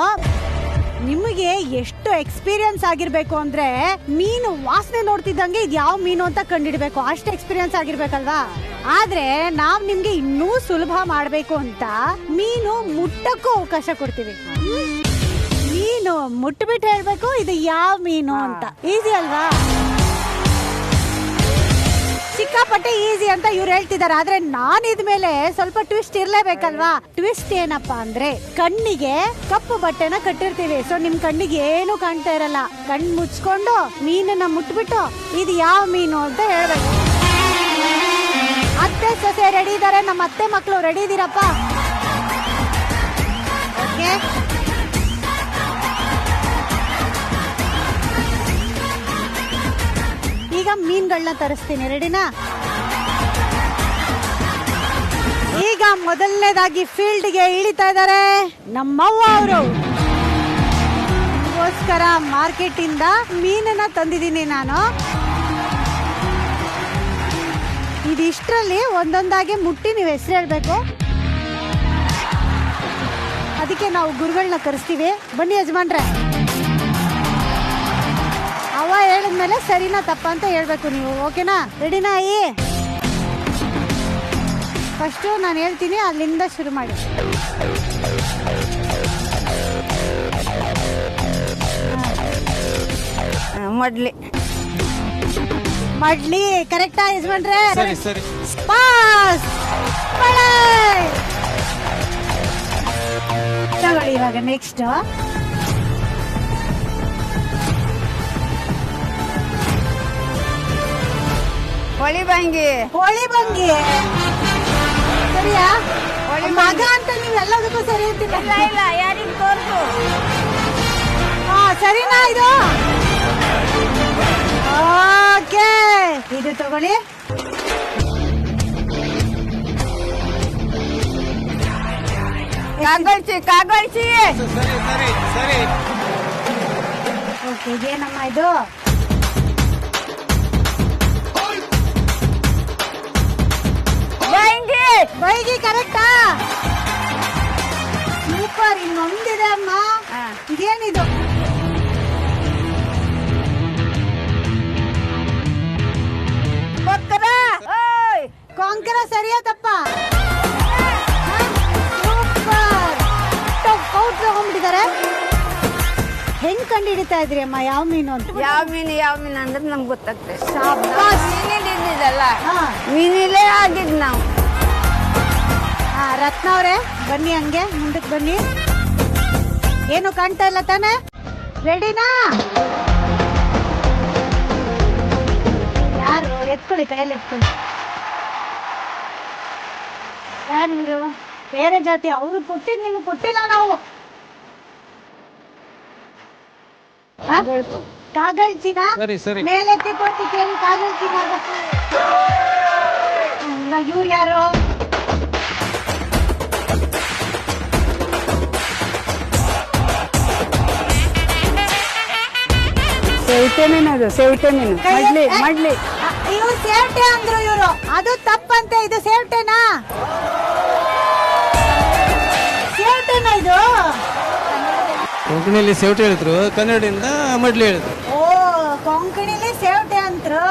ನಿಮಗೆ ಎಷ್ಟು ಎಕ್ಸ್ಪೀರಿಯನ್ಸ್ ಆಗಿರ್ಬೇಕು ಅಂದ್ರೆ ಮೀನು ವಾಸನೆ ನೋಡ್ತಿದ್ದಂಗೆ ಇದು ಯಾವ ಮೀನು ಅಂತ ಕಂಡಿಡ್ಬೇಕು. ಅಷ್ಟು ಎಕ್ಸ್ಪೀರಿಯನ್ಸ್ ಆಗಿರ್ಬೇಕಲ್ವಾ? ಆದ್ರೆ ನಾವ್ ನಿಮ್ಗೆ ಇನ್ನೂ ಸುಲಭ ಮಾಡ್ಬೇಕು ಅಂತ ಮೀನು ಮುಟ್ಟಕ್ಕೂ ಅವಕಾಶ ಕೊಡ್ತೀವಿ. ಮೀನು ಮುಟ್ಬಿಟ್ಟು ಹೇಳ್ಬೇಕು ಇದು ಯಾವ ಮೀನು ಅಂತ. ಈಸಿ ಅಲ್ವಾ? ಸಿಕ್ಕಾಪಟ್ಟೆ ಈಸಿ ಅಂತ ಇವ್ರು ಹೇಳ್ತಿದ್ದಾರೆ. ಆದ್ರೆ ನಾನ್ ಇದ್ಮೇಲೆ ಸ್ವಲ್ಪ ಟ್ವಿಸ್ಟ್ ಇರ್ಲೇಬೇಕಲ್ವಾ? ಟ್ವಿಸ್ಟ್ ಏನಪ್ಪಾ ಅಂದ್ರೆ ಕಣ್ಣಿಗೆ ಕಪ್ಪು ಬಟ್ಟೆನ ಕಟ್ಟಿರ್ತೀವಿ. ಸೊ ನಿಮ್ ಕಣ್ಣಿಗೆ ಏನು ಕಾಣ್ತಾ ಇರಲ್ಲ. ಕಣ್ ಮುಚ್ಕೊಂಡು ಮೀನನ್ನ ಮುಟ್ಬಿಟ್ಟು ಇದು ಯಾವ ಮೀನು ಅಂತ ಹೇಳ್ಬೇಕು. ಅತ್ತೆ ಸೊಸೆ ರೆಡಿ ಇದಾರೆ, ನಮ್ಮ ಅತ್ತೆ ಮಕ್ಕಳು ರೆಡಿ ಇದೀರಪ್ಪ? ಓಕೆ, ಈಗ ಮೀನ್ಗಳನ್ನ ತರಿಸ್ತೀನಿ. ರೆಡಿನಾ? ಈಗ ಮೊದಲನೇದಾಗಿ ಫೀಲ್ಡ್ಗೆ ಇಳಿತಾ ಇದ್ದಾರೆ ನಮ್ಮವ್ವ ಅವರು. ಅದಕ್ಕೋಸ್ಕರ ಮಾರ್ಕೆಟ್ ಇಂದ ಮೀನನ್ನ ತಂದಿದ್ದೀನಿ ನಾನು. ಇದಿಷ್ಟರಲ್ಲಿ ಒಂದೊಂದಾಗಿ ಮುಟ್ಟಿ ನೀವು ಹೆಸರು ಹೇಳ್ಬೇಕು. ಅದಕ್ಕೆ ನಾವು ಗುರುಗಳನ್ನ ಕರೆಸ್ತೀವಿ. ಬನ್ನಿ ಯಜಮಾನ್ರೆ. ಅವ ಹೇಳಿದ್ಮೇಲೆ ಸರಿನಾ ತಪ್ಪ ಅಂತ ಹೇಳ್ಬೇಕು ನೀವು. ಓಕೆನಾ? ರೆಡಿನಾ? ಫಸ್ಟು ನಾನು ಹೇಳ್ತೀನಿ, ಅಲ್ಲಿಂದ ಶುರು ಮಾಡಿ. ಮಡ್ಲಿ ಮಡ್ಲಿ ಕರೆಕ್ಟಾ ಯಜಮಾನ್ರೆ? ಸರಿ. ಪಾಸ್ ತಗೊಳ್ಳಿ. ಇವಾಗ ನೆಕ್ಸ್ಟ್ ಹೊಳಿ ಬಂಗಿ. ಹೋಳಿ ಬಂಗಿ ಸರಿಯಾ? ಮಗ ಅಂತ ನೀವೆಲ್ಲದಕ್ಕೂ ಸರಿ ಇರ್ತೀರ. ಇಲ್ಲ, ಯಾರಿಗೆ ತೋರ್ಸು. ಹಾ, ಸರಿನಾ ಇದು? ಓಕೆ, ಇದು ತಗೊಳ್ಳಿ. ಕಾಗಳ್ಸಿ. ಓಕೆ, ಇದೇನಮ್ಮ ಇದು? ಬೈಗಿ ಕರೆಕ್ಟಾ? ಸೂಪರ್. ಇನ್ನೊಂದಿದೆ ಅಮ್ಮ. ಇದೇನಿದು? ಕೊಂಕರ. ಸರಿಯಾ ತಪ್ಪ? ಸೂಪರ್. ಔಟ್ ತಗೊಂಡ್ಬಿಟ್ಟಿದ್ದಾರೆ. ಹೆಂಗ್ ಕಂಡು ಹಿಡಿತಾ ಇದ್ರಿ ಅಮ್ಮ ಯಾವ ಮೀನು ಅಂತ? ಯಾವ ಮೀನು ಅಂದ್ರೆ ನಮ್ಗೆ ಗೊತ್ತಾಗ್ತದೆ. ಶಾಬಾಸ್. ಮೀನಿದ್ದಲ್ಲ, ಹಾ, ಮೀನಿಲೇ ಆಗಿದ್ ನಾವು. ರತ್ನ ಅವರೇ ಬನ್ನಿ, ಹಂಗೆ ಮುಂದಕ್ಕೆ ಬನ್ನಿ. ಏನು ಕಾಣ್ತಾ ಇಲ್ಲ ತಾನೆ? ರೆಡಿನಾ? ಯಾರು? ಎತ್ಕೊಳ್ಳಿ, ಕೈಯಲ್ಲಿ ಎತ್ಕೊಳ್ಳಿ. ಯಾರು? ಬೇರೆ ಜಾತಿ ಅವ್ರು ಕೊಟ್ಟಿದ್ ನಿಮ್ಗೆ ಕೊಟ್ಟಿಲ್ಲ ನಾವು. ಕಾಗಲ್ಚಿನ ಮೇಲೆತ್ತಿ ಕೊಟ್ಟು ಕೇಳಿ ಕಾಗಲ್ಚಿನ ಇವ್ರು ಯಾರು? ಸೇವಟೆ ಮೀನು ಅದು, ಸೇವಟೆ ಮೀನು. ಮಡ್ಲಿ ಇವ್ರು ಸೇವಟೆ ಅಂದ್ರು ಇವ್ರು, ಅದು ತಪ್ಪಂತೆ. ಇದು ಸೇವಟೆನಾ? ಸೇವಟೆನಾ ಇದು? ಕೊಂಕಣಿಯಲ್ಲಿ ಸೇವಟೆ ಹೇಳಿದ್ರು, ಕನ್ನಡದಿಂದ ಮಡ್ಲಿ ಹೇಳಿದ್ರು. ಓ, ಕೊಂಕಣಿಲಿ ಸೇವಟೆ ಅಂತ್ರು,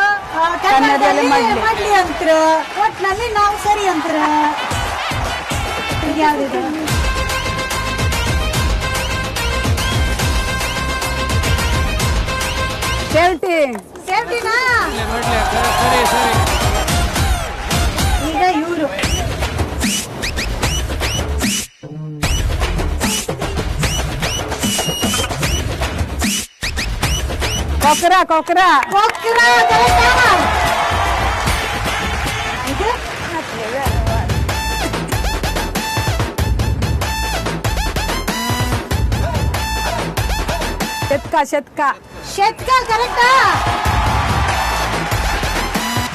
ಕನ್ನಡದಲ್ಲಿ ಮಡ್ಲಿ ಅಂತ್ರು, ಒಟ್ನಲ್ಲಿ ನಾವು ಸರಿ ಅಂತ್ರ. ಯಾವ್ದು? ಸೇವಟಿನಾ? ಈಗ ಇವರು ಕೊಕ್ರ ಕೊಕ್ರ ಕೊಕ್ರ ಇದು ಶೆತ್ಕ ಶೆತ್ಕ ಶೆತ್ಕ ಕರೆಕ್ಟಾ?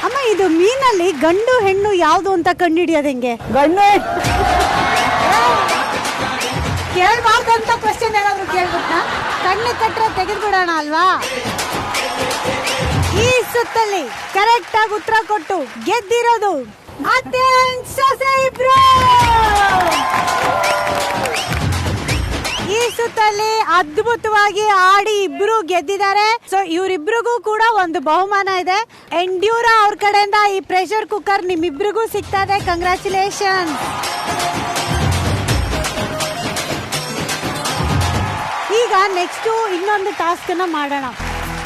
ಅಮ್ಮ, ಇದು ಮೀನಲ್ಲಿ ಗಂಡು ಹೆಣ್ಣು ಯಾವ್ದು ಅಂತ ಕಂಡುಹಿಡಿಯೋದು ಹೆಂಗೆ? ಗಂಡು ಕೇಳ್ಬಾರ್ದಂತ ಕ್ವಶನ್ ಏನಾದ್ರು ಕೇಳ್ಬಿಟ್ಟ ಕಣ್ಣು ಕಟ್ರೆ ತೆಗೆದ್ಬಿಡೋಣ ಅಲ್ವಾ? ಈ ಸುತ್ತಲ್ಲಿ ಕರೆಕ್ಟ್ ಆಗಿ ಉತ್ತರ ಕೊಟ್ಟು ಗೆದ್ದಿರೋದು ಅತ್ತೆ ಸೊಸೆ ಇಬ್ರು. ಈ ಸುತ್ತಲ್ಲಿ ಅದ್ಭುತವಾಗಿ ಆಡಿ ಇಬ್ರು ಗೆದ್ದಿದ್ದಾರೆ. ಸೊ ಇವರಿಬ್ರಿಗೂ ಕೂಡ ಒಂದು ಬಹುಮಾನ ಇದೆ. ಎಂಡ್ಯೂರ ಅವ್ರ ಕಡೆಯಿಂದ ಈ ಪ್ರೆಷರ್ ಕುಕ್ಕರ್ ನಿಮ್ಮಿಬ್ರಿಗೂ ಸಿಗ್ತಾ ಇದೆ. ಕಂಗ್ರ್ಯಾಚುಲೇಷನ್. ಈಗ ನೆಕ್ಸ್ಟ್ ಇನ್ನೊಂದು ಟಾಸ್ಕ್ ಅನ್ನ ಮಾಡೋಣ.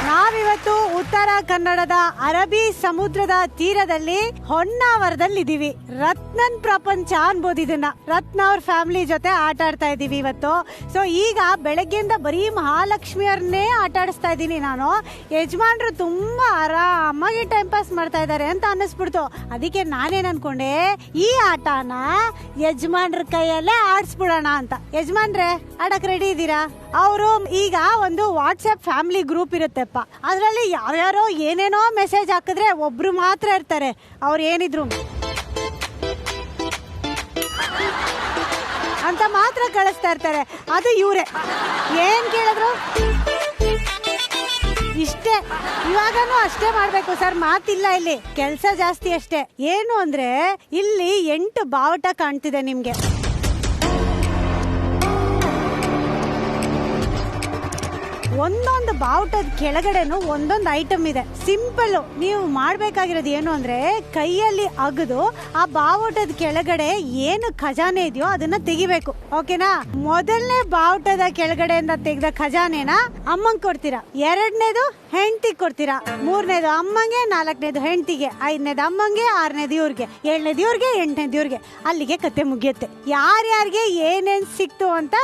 ನಾವಿವತ್ತು ಉತ್ತರ ಕನ್ನಡದ ಅರಬ್ಬಿ ಸಮುದ್ರದ ತೀರದಲ್ಲಿ ಹೊನ್ನಾವರದಲ್ಲಿ ಇದೀವಿ. ರತ್ನನ್ ಪ್ರಪಂಚ ಅನ್ಬೋದು ಇದನ್ನ. ರತ್ನ ಅವ್ರ ಫ್ಯಾಮಿಲಿ ಜೊತೆ ಆಟ ಆಡ್ತಾ ಇದೀವಿ ಇವತ್ತು. ಸೊ ಈಗ ಬೆಳಗ್ಗೆಯಿಂದ ಬರೀ ಮಹಾಲಕ್ಷ್ಮಿಯವ್ರನ್ನೇ ಆಟ ಆಡಿಸ್ತಾ ಇದ್ದೀನಿ ನಾನು. ಯಜಮಾನ್ರು ತುಂಬಾ ಆರಾಮಾಗಿ ಟೈಮ್ ಪಾಸ್ ಮಾಡ್ತಾ ಇದಾರೆ ಅಂತ ಅನ್ನಿಸ್ಬಿಡ್ತು. ಅದಕ್ಕೆ ನಾನೇನ್ ಅನ್ಕೊಂಡೆ, ಈ ಆಟನ ಯಜಮಾನ್ರ ಕೈಯಲ್ಲೇ ಆಡಿಸ್ಬಿಡೋಣ ಅಂತ. ಯಜಮಾನ್ರೆ, ಆಡಕ್ ರೆಡಿ ಇದ್ದೀರಾ? ಅವರು ಈಗ ಒಂದು ವಾಟ್ಸ್ಆಪ್ ಫ್ಯಾಮಿಲಿ ಗ್ರೂಪ್ ಇರುತ್ತೆಪ್ಪ, ಅದರಲ್ಲಿ ಯಾರ್ಯಾರೋ ಏನೇನೋ ಮೆಸೇಜ್ ಹಾಕಿದ್ರೆ ಒಬ್ರು ಮಾತ್ರ ಇರ್ತಾರೆ, ಅವ್ರು ಏನಿದ್ರು ಅಂತ ಮಾತ್ರ ಕಳಿಸ್ತಾ ಇರ್ತಾರೆ. ಅದು ಇವ್ರೆ. ಏನ್ ಕೇಳಿದ್ರು ಇಷ್ಟೇ. ಇವಾಗನು ಅಷ್ಟೇ ಮಾಡ್ಬೇಕು ಸರ್, ಮಾತಿಲ್ಲ ಇಲ್ಲಿ, ಕೆಲ್ಸ ಜಾಸ್ತಿ ಅಷ್ಟೇ. ಏನು ಅಂದ್ರೆ ಇಲ್ಲಿ 8 ಬಾವುಟ ಕಾಣ್ತಿದೆ ನಿಮ್ಗೆ. ಒಂದೊಂದು ಬಾವುಟದ ಕೆಳಗಡೆನು ಒಂದೊಂದು ಐಟಮ್ ಇದೆ. ಸಿಂಪಲ್. ನೀವು ಮಾಡ್ಬೇಕಾಗಿರೋದು ಏನು ಅಂದ್ರೆ ಕೈಯಲ್ಲಿ ಅಗದು ಆ ಬಾವುಟದ ಕೆಳಗಡೆ ಏನು ಖಜಾನೆ ಇದೆಯೋ ಅದನ್ನ ತೆಗಿಬೇಕು. ಓಕೆನಾ? ಮೊದಲನೇ ಬಾವುಟದ ಕೆಳಗಡೆಯಿಂದ ತೆಗೆದ ಖಜಾನೆನ ಅಮ್ಮಂಗ್ ಕೊಡ್ತೀರಾ, ಎರಡನೇದು ಹೆಂಡತಿಗೆ ಕೊಡ್ತೀರಾ, ಮೂರನೇದು ಅಮ್ಮಂಗೆ, ನಾಲ್ಕನೇದು ಹೆಂಡತಿಗೆ, ಐದನೇದು ಅಮ್ಮಂಗೆ, ಆರನೇದು ಇವ್ರಿಗೆ, ಏಳನೇದು ಇವ್ರಿಗೆ, ಎಂಟನೇದು ಇವ್ರಿಗೆ. ಅಲ್ಲಿಗೆ ಕತೆ ಮುಗಿಯುತ್ತೆ. ಯಾರ್ಯಾರಿಗೆ ಏನೇನ್ ಸಿಕ್ತು ಅಂತ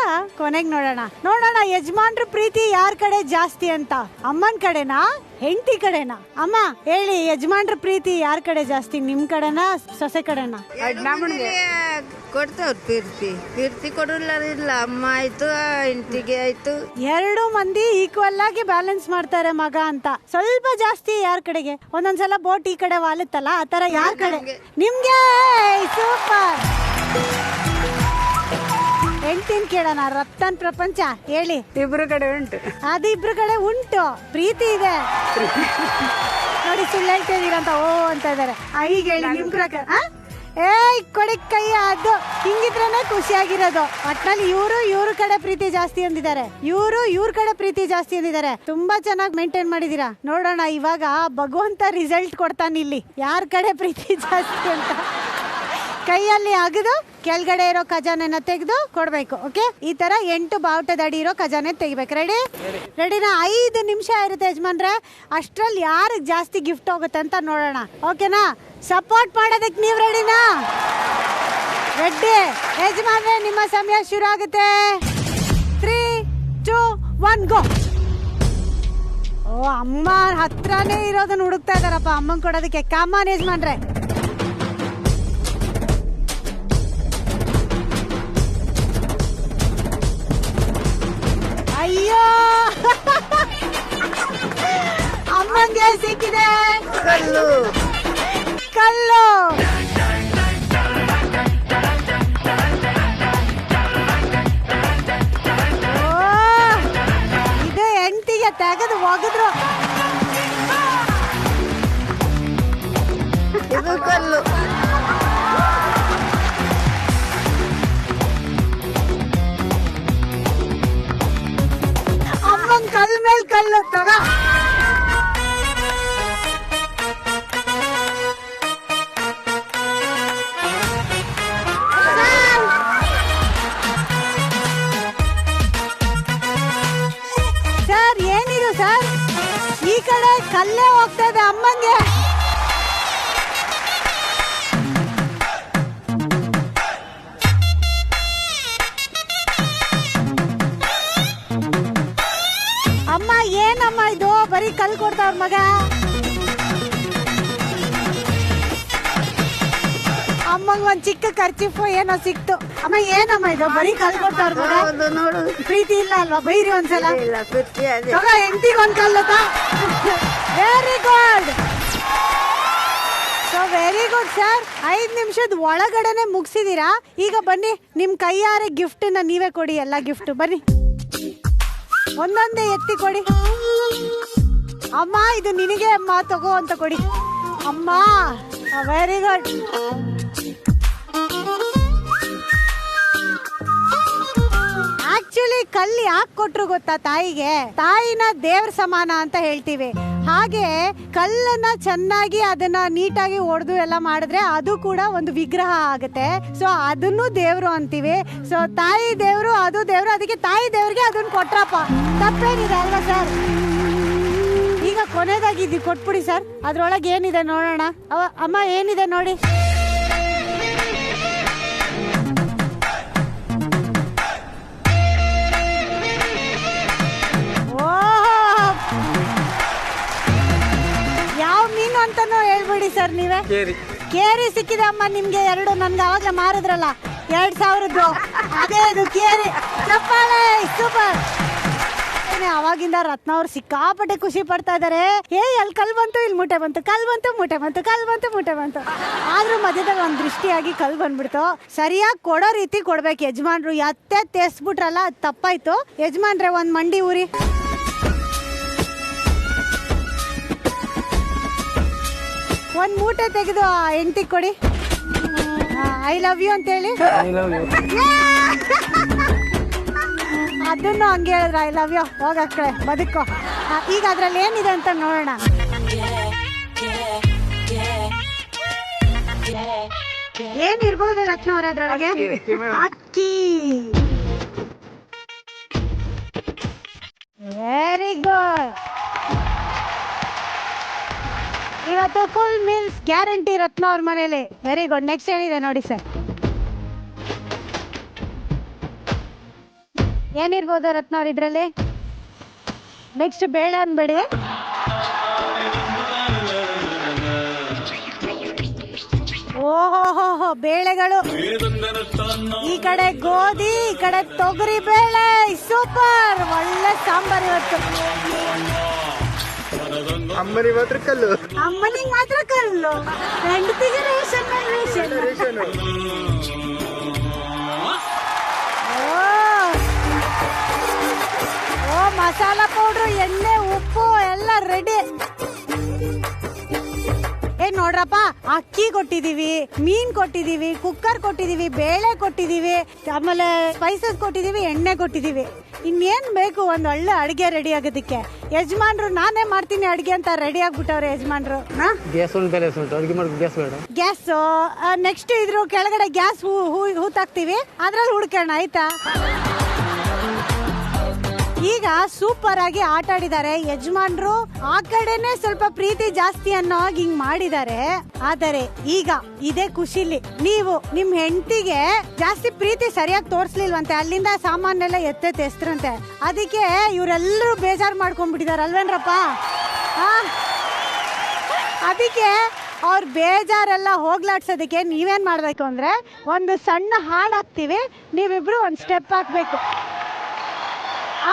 ಕೊನೆಗೆ ನೋಡೋಣ. ಯಜಮಾನ್ರ ಪ್ರೀತಿ ಯಾರ ಕಡೆ ಜಾಸ್ತಿ ಅಂತ? ಅಮ್ಮನ ಕಡೆನಾ, ಹೆಂಡತಿ ಕಡೆನಾ? ಅಮ್ಮ ಹೇಳಿ, ಯಜಮಾನ್ರ ಪ್ರೀತಿ ಯಾರ ಕಡೆ ಜಾಸ್ತಿ? ನಿಮ್ ಕಡೆನಾ, ಸೊಸೆ ಕಡೆನಾ? ಕೊಡ್ತಾವ್ರ ಪ್ರೀತಿ ಕೊಡಲ್ಲ. ಅಮ್ಮ ಆಯ್ತು, ಹೆಂಡತಿಗೆ ಆಯ್ತು, 2 ಮಂದಿ ಈಕ್ವಲ್ ಆಗಿ ಬ್ಯಾಲೆನ್ಸ್ ಮಾಡ್ತಾರೆ ಮಗ ಅಂತ. ಸ್ವಲ್ಪ ಜಾಸ್ತಿ ಯಾರ ಕಡೆಗೆ? ಒಂದೊಂದ್ಸಲ ಬೋಟ್ ಈ ಕಡೆ ವಾಲುತ್ತಲ್ಲ, ಆತರ ಯಾರ ಕಡೆ? ನಿಮ್ಗೆ. ಸೂಪರ್. ಹೆಂಡ್ತಿನ್ ಕೇಳೋಣ. ರತ್ನನ್ ಪ್ರಪಂಚ ಹೇಳಿ. ಇಬ್ರು ಕಡೆ ಉಂಟು. ಅದು ಇಬ್ರು ಕಡೆ ಉಂಟು, ಪ್ರೀತಿ ಇದೆ ನೋಡಿ. ಸುಳ್ಳು ಹೇಳ್ತಿದೀರಂತ ಓ ಅಂತ ಇದಾರೆ. ಈಗ ಹೇಳಿ ನಿಮ್ ಪ್ರಕಾರ. ಕೊಡಿ ಕೈ. ಅದು ಹಿಂಗಿದ್ರೇನೆ ಖುಷಿಯಾಗಿರೋದು. ಒಟ್ನಲ್ಲಿ ಇವ್ರ ಕಡೆ ಪ್ರೀತಿ ಜಾಸ್ತಿ ಅಂದಿದ್ದಾರೆ, ಇವ್ರ ಕಡೆ ಪ್ರೀತಿ ಜಾಸ್ತಿ ಅಂದಿದ್ದಾರೆ. ತುಂಬಾ ಚೆನ್ನಾಗಿ ಮೇಂಟೈನ್ ಮಾಡಿದೀರಾ. ನೋಡೋಣ ಇವಾಗ ಭಗವಂತ ರಿಸಲ್ಟ್ ಕೊಡ್ತಾನೆ ಇಲ್ಲಿ, ಯಾರ ಕಡೆ ಪ್ರೀತಿ ಜಾಸ್ತಿ ಅಂತ. ಕೈಯಲ್ಲಿ ಅಗದು ಕೆಳಗಡೆ ಇರೋ ಖಜಾನೆನ ತೆಗೆದು ಕೊಡ್ಬೇಕು. ಓಕೆ? ಈ ತರ 8 ಬಾವುಟದ ಅಡಿ ಇರೋ ಖಜಾನೆ ತೆಗಿಬೇಕು. ರೆಡಿನಾ? 5 ನಿಮಿಷ ಇರುತ್ತೆ ಯಜಮಾನ್ರೆ. ಅಷ್ಟ್ರಲ್ಲಿ ಯಾರಿಗೆ ಜಾಸ್ತಿ ಗಿಫ್ಟ್ ಹೋಗುತ್ತೆ ಅಂತ ನೋಡೋಣ. ಓಕೆನಾ? ಸಪೋರ್ಟ್ ಮಾಡೋದಕ್ಕೆ ನೀವು ರೆಡಿನಾ? ರೆಡ್ಡಿ ಯಜಮಾನ್ರೆ, ನಿಮ್ಮ ಸಮಯ ಶುರು ಆಗುತ್ತೆ. 3, 2, 1 ಗೋ. ಓ, ಅಮ್ಮ ಹತ್ರನೇ ಇರೋದನ್ನ ಹುಡುಕ್ತಾ ಇದಾರಪ್ಪ ಅಮ್ಮಂಗ್ ಕೊಡೋದಕ್ಕೆ. ಕಾಮನ್ ಯಜಮಾನ್ರೆ. ಅಯ್ಯೋ ಅಮ್ಮಂಗೆ ಸಿಕ್ಕಿದೆ ಕಲ್ಲು. ಕಲ್ಲು. ಇದು ಹೆಂಡತಿಗೆ ತೆಗೆದು ಒಗೆದ್ರು. ಇದು ಕಲ್ಲು. ಅಮ್ಮನ್ ಕಲ್ ಮೇಲ್ ಕಲ್ಲು ತಗ. ಸರ್ ಏನಿದು ಸರ್, ಈ ಕಡೆ ಕಲ್ಲೇ ಹೋಗ್ತಾ ಇದೆ ಅಮ್ಮಂಗೆ. ಅಮ್ಮ ಏನಮ್ಮ ಇದು, ಬರೀ ಕಲ್ ಕೊಡ್ತಾವ್ರ ಮಗ. ಅಮ್ಮಂಗ್ ಒಂದ್ ಚಿಕ್ಕ ಖರ್ಚಿಫು ಏನೋ ಸಿಕ್ತು. ಅಮ್ಮ ಏನಮ್ಮ ಇದು, ಬರೀ ಕಲ್ ಕೊಡ್ತಾವ್ರ ಮಗ. ಹೌದು ನೋಡು. ಪ್ರೀತಿ ಇಲ್ಲ ಅಲ್ವಾ, ಬೈರಿ ಒಂದ್ಸಲ. ಇಲ್ಲ ಖುಷಿ ಅದೇ. ತಗ ಹೆಂಡತಿಗೆ ಒಂದ್ ಕಲ್ಲು. Very good. So very good sir. 5 ನಿಮಿಷದ ಒಳಗಡೆನೆ ಮುಗಿಸಿದೀರಾ. ಈಗ ಬನ್ನಿ ನಿಮ್ ಕೈಯಾರೆ ಗಿಫ್ಟ್ ನೀವೇ ಕೊಡಿ. ಎಲ್ಲ ಗಿಫ್ಟ್ ಬನ್ನಿ ಒಂದೊಂದೇ ಎತ್ತಿ ಕೊಡಿ. ಅಮ್ಮ ಇದು ನಿನಗೆ ಅಮ್ಮ, ತಗೋ ಅಂತ ಕೊಡಿ. ಅಮ್ಮ ವೆರಿ ಗುಡ್. ಆಕ್ಚುಲಿ ಕಲ್ಲು ಯಾಕೆ ಕೊಟ್ರು ಗೊತ್ತಾ ತಾಯಿಗೆ? ತಾಯಿನ ದೇವ್ರ ಸಮಾನ ಅಂತ ಹೇಳ್ತೀವಿ. ಹಾಗೆ ಕಲ್ಲನ್ನ ಚೆನ್ನಾಗಿ ಅದನ್ನ ನೀಟಾಗಿ ಒಡೆದು ಎಲ್ಲ ಮಾಡಿದ್ರೆ ಅದು ಕೂಡ ಒಂದು ವಿಗ್ರಹ ಆಗುತ್ತೆ. ಸೊ ಅದನ್ನು ದೇವ್ರು ಅಂತೀವಿ. ಸೊ ತಾಯಿ ದೇವ್ರು, ಅದು ದೇವ್ರು, ಅದಕ್ಕೆ ತಾಯಿ ದೇವ್ರಿಗೆ ಅದನ್ನ ಕೊಟ್ರಪ್ಪ. ತಪ್ಪೇನಿದೆ ಅಲ್ವಾ ಸರ್? ಈಗ ಕೊನೆದಾಗಿ ಇದು ಕೊಟ್ಬಿಡಿ ಸರ್. ಅದ್ರೊಳಗೆ ಏನಿದೆ ನೋಡೋಣ. ಅಮ್ಮ ಏನಿದೆ ನೋಡಿ. ಯಾವ ಮೀನು ಅಂತಾನು ಹೇಳ್ಬಿಡಿ ಸರ್ ನೀವೇ. ಕೇರಿ ಸಿಕ್ಕಿದೆ ಅಮ್ಮ ನಿಮ್ಗೆ. 2 ನನ್ಗೆ ಅವಾಗಲೇ ಮಾರಿದ್ರಲ್ಲ 2000. ಅದೇ ಇದು ಕೇರಿ. ಚಪ್ಪಾಳೆ, ಸೂಪರ್. ಅವಾಗಿಂದ ರತ್ನ ಅವ್ರು ಸಿಕ್ಕಾಪಟ್ಟೆ ಖುಷಿ ಪಡ್ತಾ ಇದಾರೆ. ಅಲ್ಲಿ ಕಲ್ ಬಂತು, ಇಲ್ಲಿ ಮೂಟೆ ಬಂತು, ಕಲ್ ಬಂತು, ಮೂಟೆ ಬಂತು, ಕಲ್ ಬಂತು, ಮೂಟೆ ಬಂತು. ಆದ್ರೂ ಮಧ್ಯದಾಗ ಒಂದ್ ದೃಷ್ಟಿಯಾಗಿ ಕಲ್ ಬಂದ್ಬಿಡ್ತು. ಸರಿಯಾಗಿ ಕೊಡೋ ರೀತಿ ಕೊಡ್ಬೇಕು ಯಜಮಾನ್ರು. ಎತ್ತೆ ತೆಸ್ಬಿಟ್ರಲ್ಲ, ಅದು ತಪ್ಪಾಯ್ತು. ಯಜಮಾನ್ರೆ ಒಂದ್ ಮಂಡಿ ಊರಿ. ಒಂದ್ ಮೂಟೆ ತೆಗೆದು ಹೆಂಡತಿ ಕೊಡಿ. ಐ ಲವ್ ಯು ಅಂತ ಹೇಳಿ. ಅದನ್ನು ಹಂಗೆ ಹೇಳಿದ್ರ ಐ ಲವ್ ಯು. ಹೋಗಕ್ಕಳೆ ಬದುಕೋ. ಈಗ ಅದ್ರಲ್ಲಿ ಏನಿದೆ ಅಂತ ನೋಡೋಣ. ಏನಿರ್ಬೋದು ರತ್ನ ಅವ್ರ ಅದ್ರೊಳಗೆ? ಅಕ್ಕಿ. Very good. ಇವತ್ತು ಫುಲ್ ಮೀಲ್ಸ್ ಗ್ಯಾರಂಟಿ ರತ್ನ ಅವ್ರ ಮನೇಲಿ. Very good. ನೆಕ್ಸ್ಟ್ ಏನಿದೆ ನೋಡಿ ಸರ್. ಏನಿರ್ಬೋದು ರತ್ನ ಅವ್ರ ಇದ್ರಲ್ಲಿ? ನೆಕ್ಸ್ಟ್ ಬೇಳೆ ಅನ್ಬೇಡಿ. ಓಹೋ ಬೇಳೆಗಳು. ಈ ಕಡೆ ಗೋಧಿ, ಈ ಕಡೆ ತೊಗರಿ ಬೇಳೆ. ಸೂಪರ್. ಒಳ್ಳೆ ಸಾಂಬಾರ್ ಇವತ್ತು. ಅಮ್ಮನಿಗೆ ಮಾತ್ರ ಕಲ್ಲು. ಅಮ್ಮನಿಗೆ ಮಾತ್ರ ಕಲ್ಲು. ಹೆಂಡತಿಗೆ ರೇಷನ್. ಓ ಮಸಾಲಾ ಪೌಡ್ರು, ಎಣ್ಣೆ, ಉಪ್ಪು ಎಲ್ಲ ರೆಡಿ. ನೋಡ್ರಪ್ಪ, ಅಕ್ಕಿ ಕೊಟ್ಟಿದೀವಿ, ಮೀನ್ ಕೊಟ್ಟಿದೀವಿ, ಕುಕ್ಕರ್ ಕೊಟ್ಟಿದೀವಿ, ಬೇಳೆ ಕೊಟ್ಟಿದೀವಿ, ಆಮೇಲೆ ಸ್ಪೈಸಸ್ ಕೊಟ್ಟಿದೀವಿ, ಎಣ್ಣೆ ಕೊಟ್ಟಿದೀವಿ. ಇನ್ನೇನ್ ಬೇಕು ಒಂದ್ ಒಳ್ಳೆ ಅಡಿಗೆ ರೆಡಿ ಆಗೋದಕ್ಕೆ? ಯಜಮಾನ್ರು ನಾನೇ ಮಾಡ್ತೀನಿ ಅಡಿಗೆ ಅಂತ ರೆಡಿ ಆಗ್ಬಿಟ್ಟವ್ರೆ ಯಜಮಾನ್ರು. ಗ್ಯಾಸ್ ಒಂದು ಬೇರೆ ಉಂಟು, ಅಡಿಗೆ ಮಾಡೋದು ಗ್ಯಾಸ್ ಬೇಡ. ಗ್ಯಾಸ್ ನೆಕ್ಸ್ಟ್ ಇದ್ರ ಕೆಳಗಡೆ ಗ್ಯಾಸ್ ಹೂತಾಕ್ತಿವಿ, ಅದ್ರಲ್ಲಿ ಹುಡ್ಕೋಣ ಆಯ್ತಾ? ಈಗ ಸೂಪರ್ ಆಗಿ ಆಟ ಆಡಿದ್ದಾರೆ ಯಜಮಾನ್ರು. ಆ ಕಡೆನೆ ಸ್ವಲ್ಪ ಪ್ರೀತಿ ಜಾಸ್ತಿ ಅನ್ನೋ ಹಿಂಗ್ ಮಾಡಿದ್ದಾರೆ. ಆದರೆ ಈಗ ಇದೇ ಖುಷಿಲಿ ನೀವು ನಿಮ್ ಹೆಂಡತಿಗೆ ಜಾಸ್ತಿ ಪ್ರೀತಿ ಸರಿಯಾಗಿ ತೋರ್ಸ್ಲಿಲ್ವಂತೆ. ಅಲ್ಲಿಂದ ಸಾಮಾನೆಲ್ಲ ಎತ್ತೆಸ್ತರಂತೆ. ಅದಕ್ಕೆ ಇವರೆಲ್ಲರೂ ಬೇಜಾರ್ ಮಾಡ್ಕೊಂಡ್ಬಿಟ್ಟಿದಾರೆ ಅಲ್ವೇನ್ರಪ್ಪ? ಅದಕ್ಕೆ ಅವ್ರ ಬೇಜಾರೆಲ್ಲ ಹೋಗ್ಲಾಡ್ಸೋದಕ್ಕೆ ನೀವೇನ್ ಮಾಡ್ಬೇಕು ಅಂದ್ರೆ, ಒಂದು ಸಣ್ಣ ಹಾಡ್ ಹಾಕ್ತಿವಿ, ನೀವಿಬ್ರು ಒಂದ್ ಸ್ಟೆಪ್ ಹಾಕ್ಬೇಕು. ಆ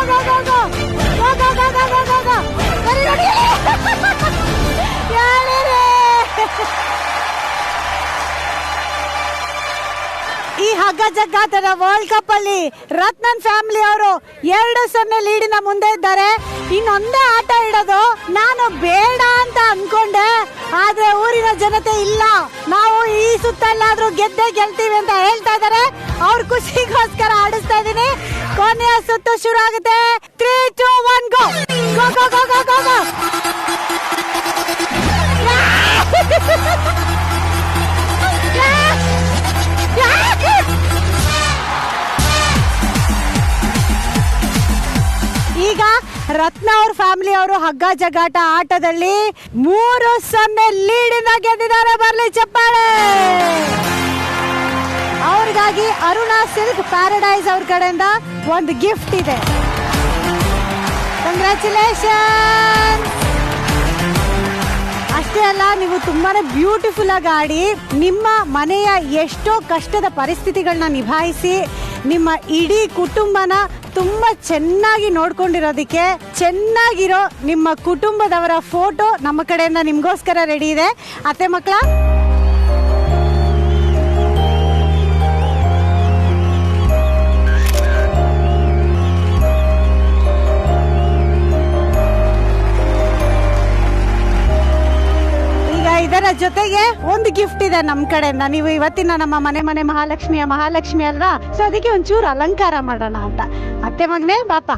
ಹಗ್ಗ ಜಗ್ಗಾಟದ ವರ್ಲ್ಡ್ ಕಪ್ ಅಲ್ಲಿ ರತ್ನನ್ ಫ್ಯಾಮಿಲಿ ಅವರು 2-0 ಲೀಡಿನ ಮುಂದೆ ಇದ್ದಾರೆ. ಇನ್ನೊಂದೇ ಆಟ ಇಡೋದು ನಾನು ಬೇಡ ಅಂತ ಅನ್ಕೊಂಡೆ, ಆದ್ರೆ ಊರಿನ ಜನತೆ ಇಲ್ಲ, ನಾವು ಈ ಸುತ್ತಲ್ಲಾದ್ರೂ ಗೆದ್ದೇ ಗೆಲ್ತೀವಿ ಅಂತ ಹೇಳ್ತಾ ಇದ್ದಾರೆ. ಅವ್ರ ಖುಷಿಗೋಸ್ಕರ ಆಡಿಸ್ತಾ ಇದೀನಿ. ಕೊನೆಯ ಸುತ್ತು ಶುರು ಆಗುತ್ತೆ. 3, 2, 1 ಗೋ ಗೋ ಗೋ ಗೋ ಗೋ ಗೋ ಗೋ. ಈಗ ರತ್ನ ಅವ್ರ ಫ್ಯಾಮಿಲಿ ಅವರು ಹಗ್ಗ ಜಗಾಟ ಆಟದಲ್ಲಿ 3-0 ಲೀಡಿಂದ ಗೆದ್ದಿದ್ದಾರೆ. ಬರ್ಲಿ ಚಪ್ಪಾಳೆ. ಅವ್ರಿಗಾಗಿ ಅರುಣಾ ಸಿಲ್ಕ್ ಪ್ಯಾರಡೈಸ್ ಅವ್ರ ಕಡೆಯಿಂದ ಒಂದು ಗಿಫ್ಟ್ ಇದೆ. ಕಂಗ್ರ್ಯಾಚುಲೇಷನ್. ಅಷ್ಟೇ ಅಲ್ಲ, ನೀವು ತುಂಬಾನೇ ಬ್ಯೂಟಿಫುಲ್ ಆಗಿ ಆಡಿ ನಿಮ್ಮ ಮನೆಯ ಎಷ್ಟೋ ಕಷ್ಟದ ಪರಿಸ್ಥಿತಿಗಳನ್ನ ನಿಭಾಯಿಸಿ ನಿಮ್ಮ ಇಡೀ ಕುಟುಂಬನ ತುಂಬಾ ಚೆನ್ನಾಗಿ ನೋಡ್ಕೊಂಡಿರೋದಕ್ಕೆ ಚೆನ್ನಾಗಿರೋ ನಿಮ್ಮ ಕುಟುಂಬದವರ ಫೋಟೋ ನಮ್ಮ ಕಡೆಯಿಂದ ನಿಮ್ಗೋಸ್ಕರ ರೆಡಿ ಇದೆ. ಅತ್ತೆ ಮಕ್ಕಳ, ಇದರ ಜೊತೆಗೆ ಒಂದು ಗಿಫ್ಟ್ ಇದೆ ನಮ್ಮ ಕಡೆಯಿಂದ. ನೀವು ಇವತ್ತಿನ ನಮ್ಮ ಮನೆ ಮಹಾಲಕ್ಷ್ಮಿ ಅಲ್ವಾ, ಸೊ ಅದಕ್ಕೆ ಒಂಚೂರು ಅಲಂಕಾರ ಮಾಡೋಣ ಅಂತ. ಅತ್ತೆ ಮಗನೇ ಬಾಪ.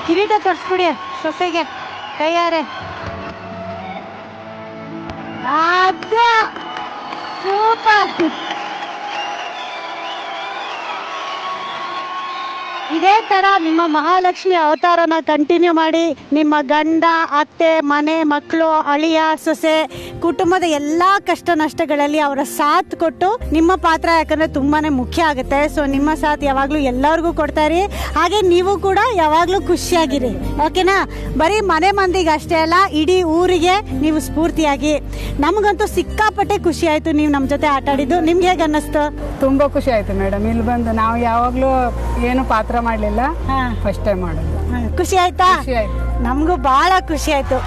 ಕಿರೀಟ ತೋರಿಸ್ಬಿಡಿ ಸೊಸೆಗೆ ಕೈಯಾರೆ. ಸೂಪರ್. ಇದೇ ತರ ನಿಮ್ಮ ಮಹಾಲಕ್ಷ್ಮಿ ಅವತಾರನ ಕಂಟಿನ್ಯೂ ಮಾಡಿ ನಿಮ್ಮ ಗಂಡ, ಅತ್ತೆ, ಮನೆ, ಮಕ್ಕಳು, ಅಳಿಯ, ಸೊಸೆ, ಕುಟುಂಬದ ಎಲ್ಲಾ ಕಷ್ಟ ನಷ್ಟಗಳಲ್ಲಿ ಅವರ ಸಾಥ್ ಕೊಟ್ಟು ನಿಮ್ಮ ಪಾತ್ರ ಯಾಕಂದ್ರೆ ತುಂಬಾನೇ ಮುಖ್ಯ ಆಗುತ್ತೆ. ಸೊ ನಿಮ್ಮ ಸಾಥ್ ಯಾವಾಗ್ಲೂ ಎಲ್ಲರಿಗೂ ಕೊಡ್ತಾ ಇರಿ. ಹಾಗೆ ನೀವು ಕೂಡ ಯಾವಾಗ್ಲೂ ಖುಷಿಯಾಗಿರಿ, ಓಕೆನಾ? ಬರೀ ಮನೆ ಮಂದಿಗೆ ಅಷ್ಟೇ ಅಲ್ಲ, ಇಡೀ ಊರಿಗೆ ನೀವು ಸ್ಫೂರ್ತಿಯಾಗಿ. ನಮಗಂತೂ ಸಿಕ್ಕಾಪಟ್ಟೆ ಖುಷಿ ಆಯ್ತು ನೀವು ನಮ್ಮ ಜೊತೆ ಆಟ ಆಡಿದ್ದು. ನಿಮ್ಗೆ ಹೇಗೆ ಅನ್ನಿಸ್ತು? ತುಂಬಾ ಖುಷಿ ಆಯ್ತು ಮೇಡಮ್. ಇಲ್ಲಿ ಬಂದು ನಾವು ಯಾವಾಗ್ಲೂ ಏನು ಪಾತ್ರ ಮಾಡ್ಲಿಲ್ಲ, ಫಸ್ಟ್ ಟೈಮ್ ಮಾಡೋದು. ಖುಷಿ ಆಯ್ತಾ? ನಮಗೂ ಬಹಳ ಖುಷಿ ಆಯ್ತು.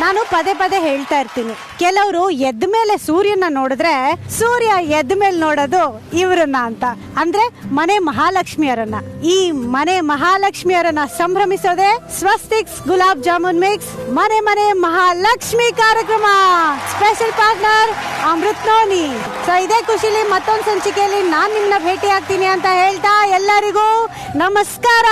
ನಾನು ಪದೇ ಪದೇ ಹೇಳ್ತಾ ಇರ್ತೀನಿ, ಕೆಲವರು ಎದ್ದ ಮೇಲೆ ಸೂರ್ಯನ ನೋಡಿದ್ರೆ ಸೂರ್ಯ ಎದ್ದ ಮೇಲೆ ನೋಡೋದು ಇವ್ರನ್ನ ಅಂತ, ಅಂದ್ರೆ ಮನೆ ಮಹಾಲಕ್ಷ್ಮಿಯರನ್ನ. ಈ ಮನೆ ಮಹಾಲಕ್ಷ್ಮಿಯರನ್ನ ಸಂಭ್ರಮಿಸೋದೆ ಸ್ವಸ್ತಿಕ್ಸ್ ಗುಲಾಬ್ ಜಾಮೂನ್ ಮಿಕ್ಸ್ ಮನೆ ಮಹಾಲಕ್ಷ್ಮಿ ಕಾರ್ಯಕ್ರಮ. Special partner Amrit noni. So ಇದೇ ಖುಷಿಲಿ ಮತ್ತೊಂದು ಸಂಚಿಕೆಯಲ್ಲಿ ನಾನ್ ನಿಮ್ನ ಭೇಟಿ ಆಗ್ತೀನಿ ಅಂತ ಹೇಳ್ತಾ ಎಲ್ಲರಿಗೂ ನಮಸ್ಕಾರ.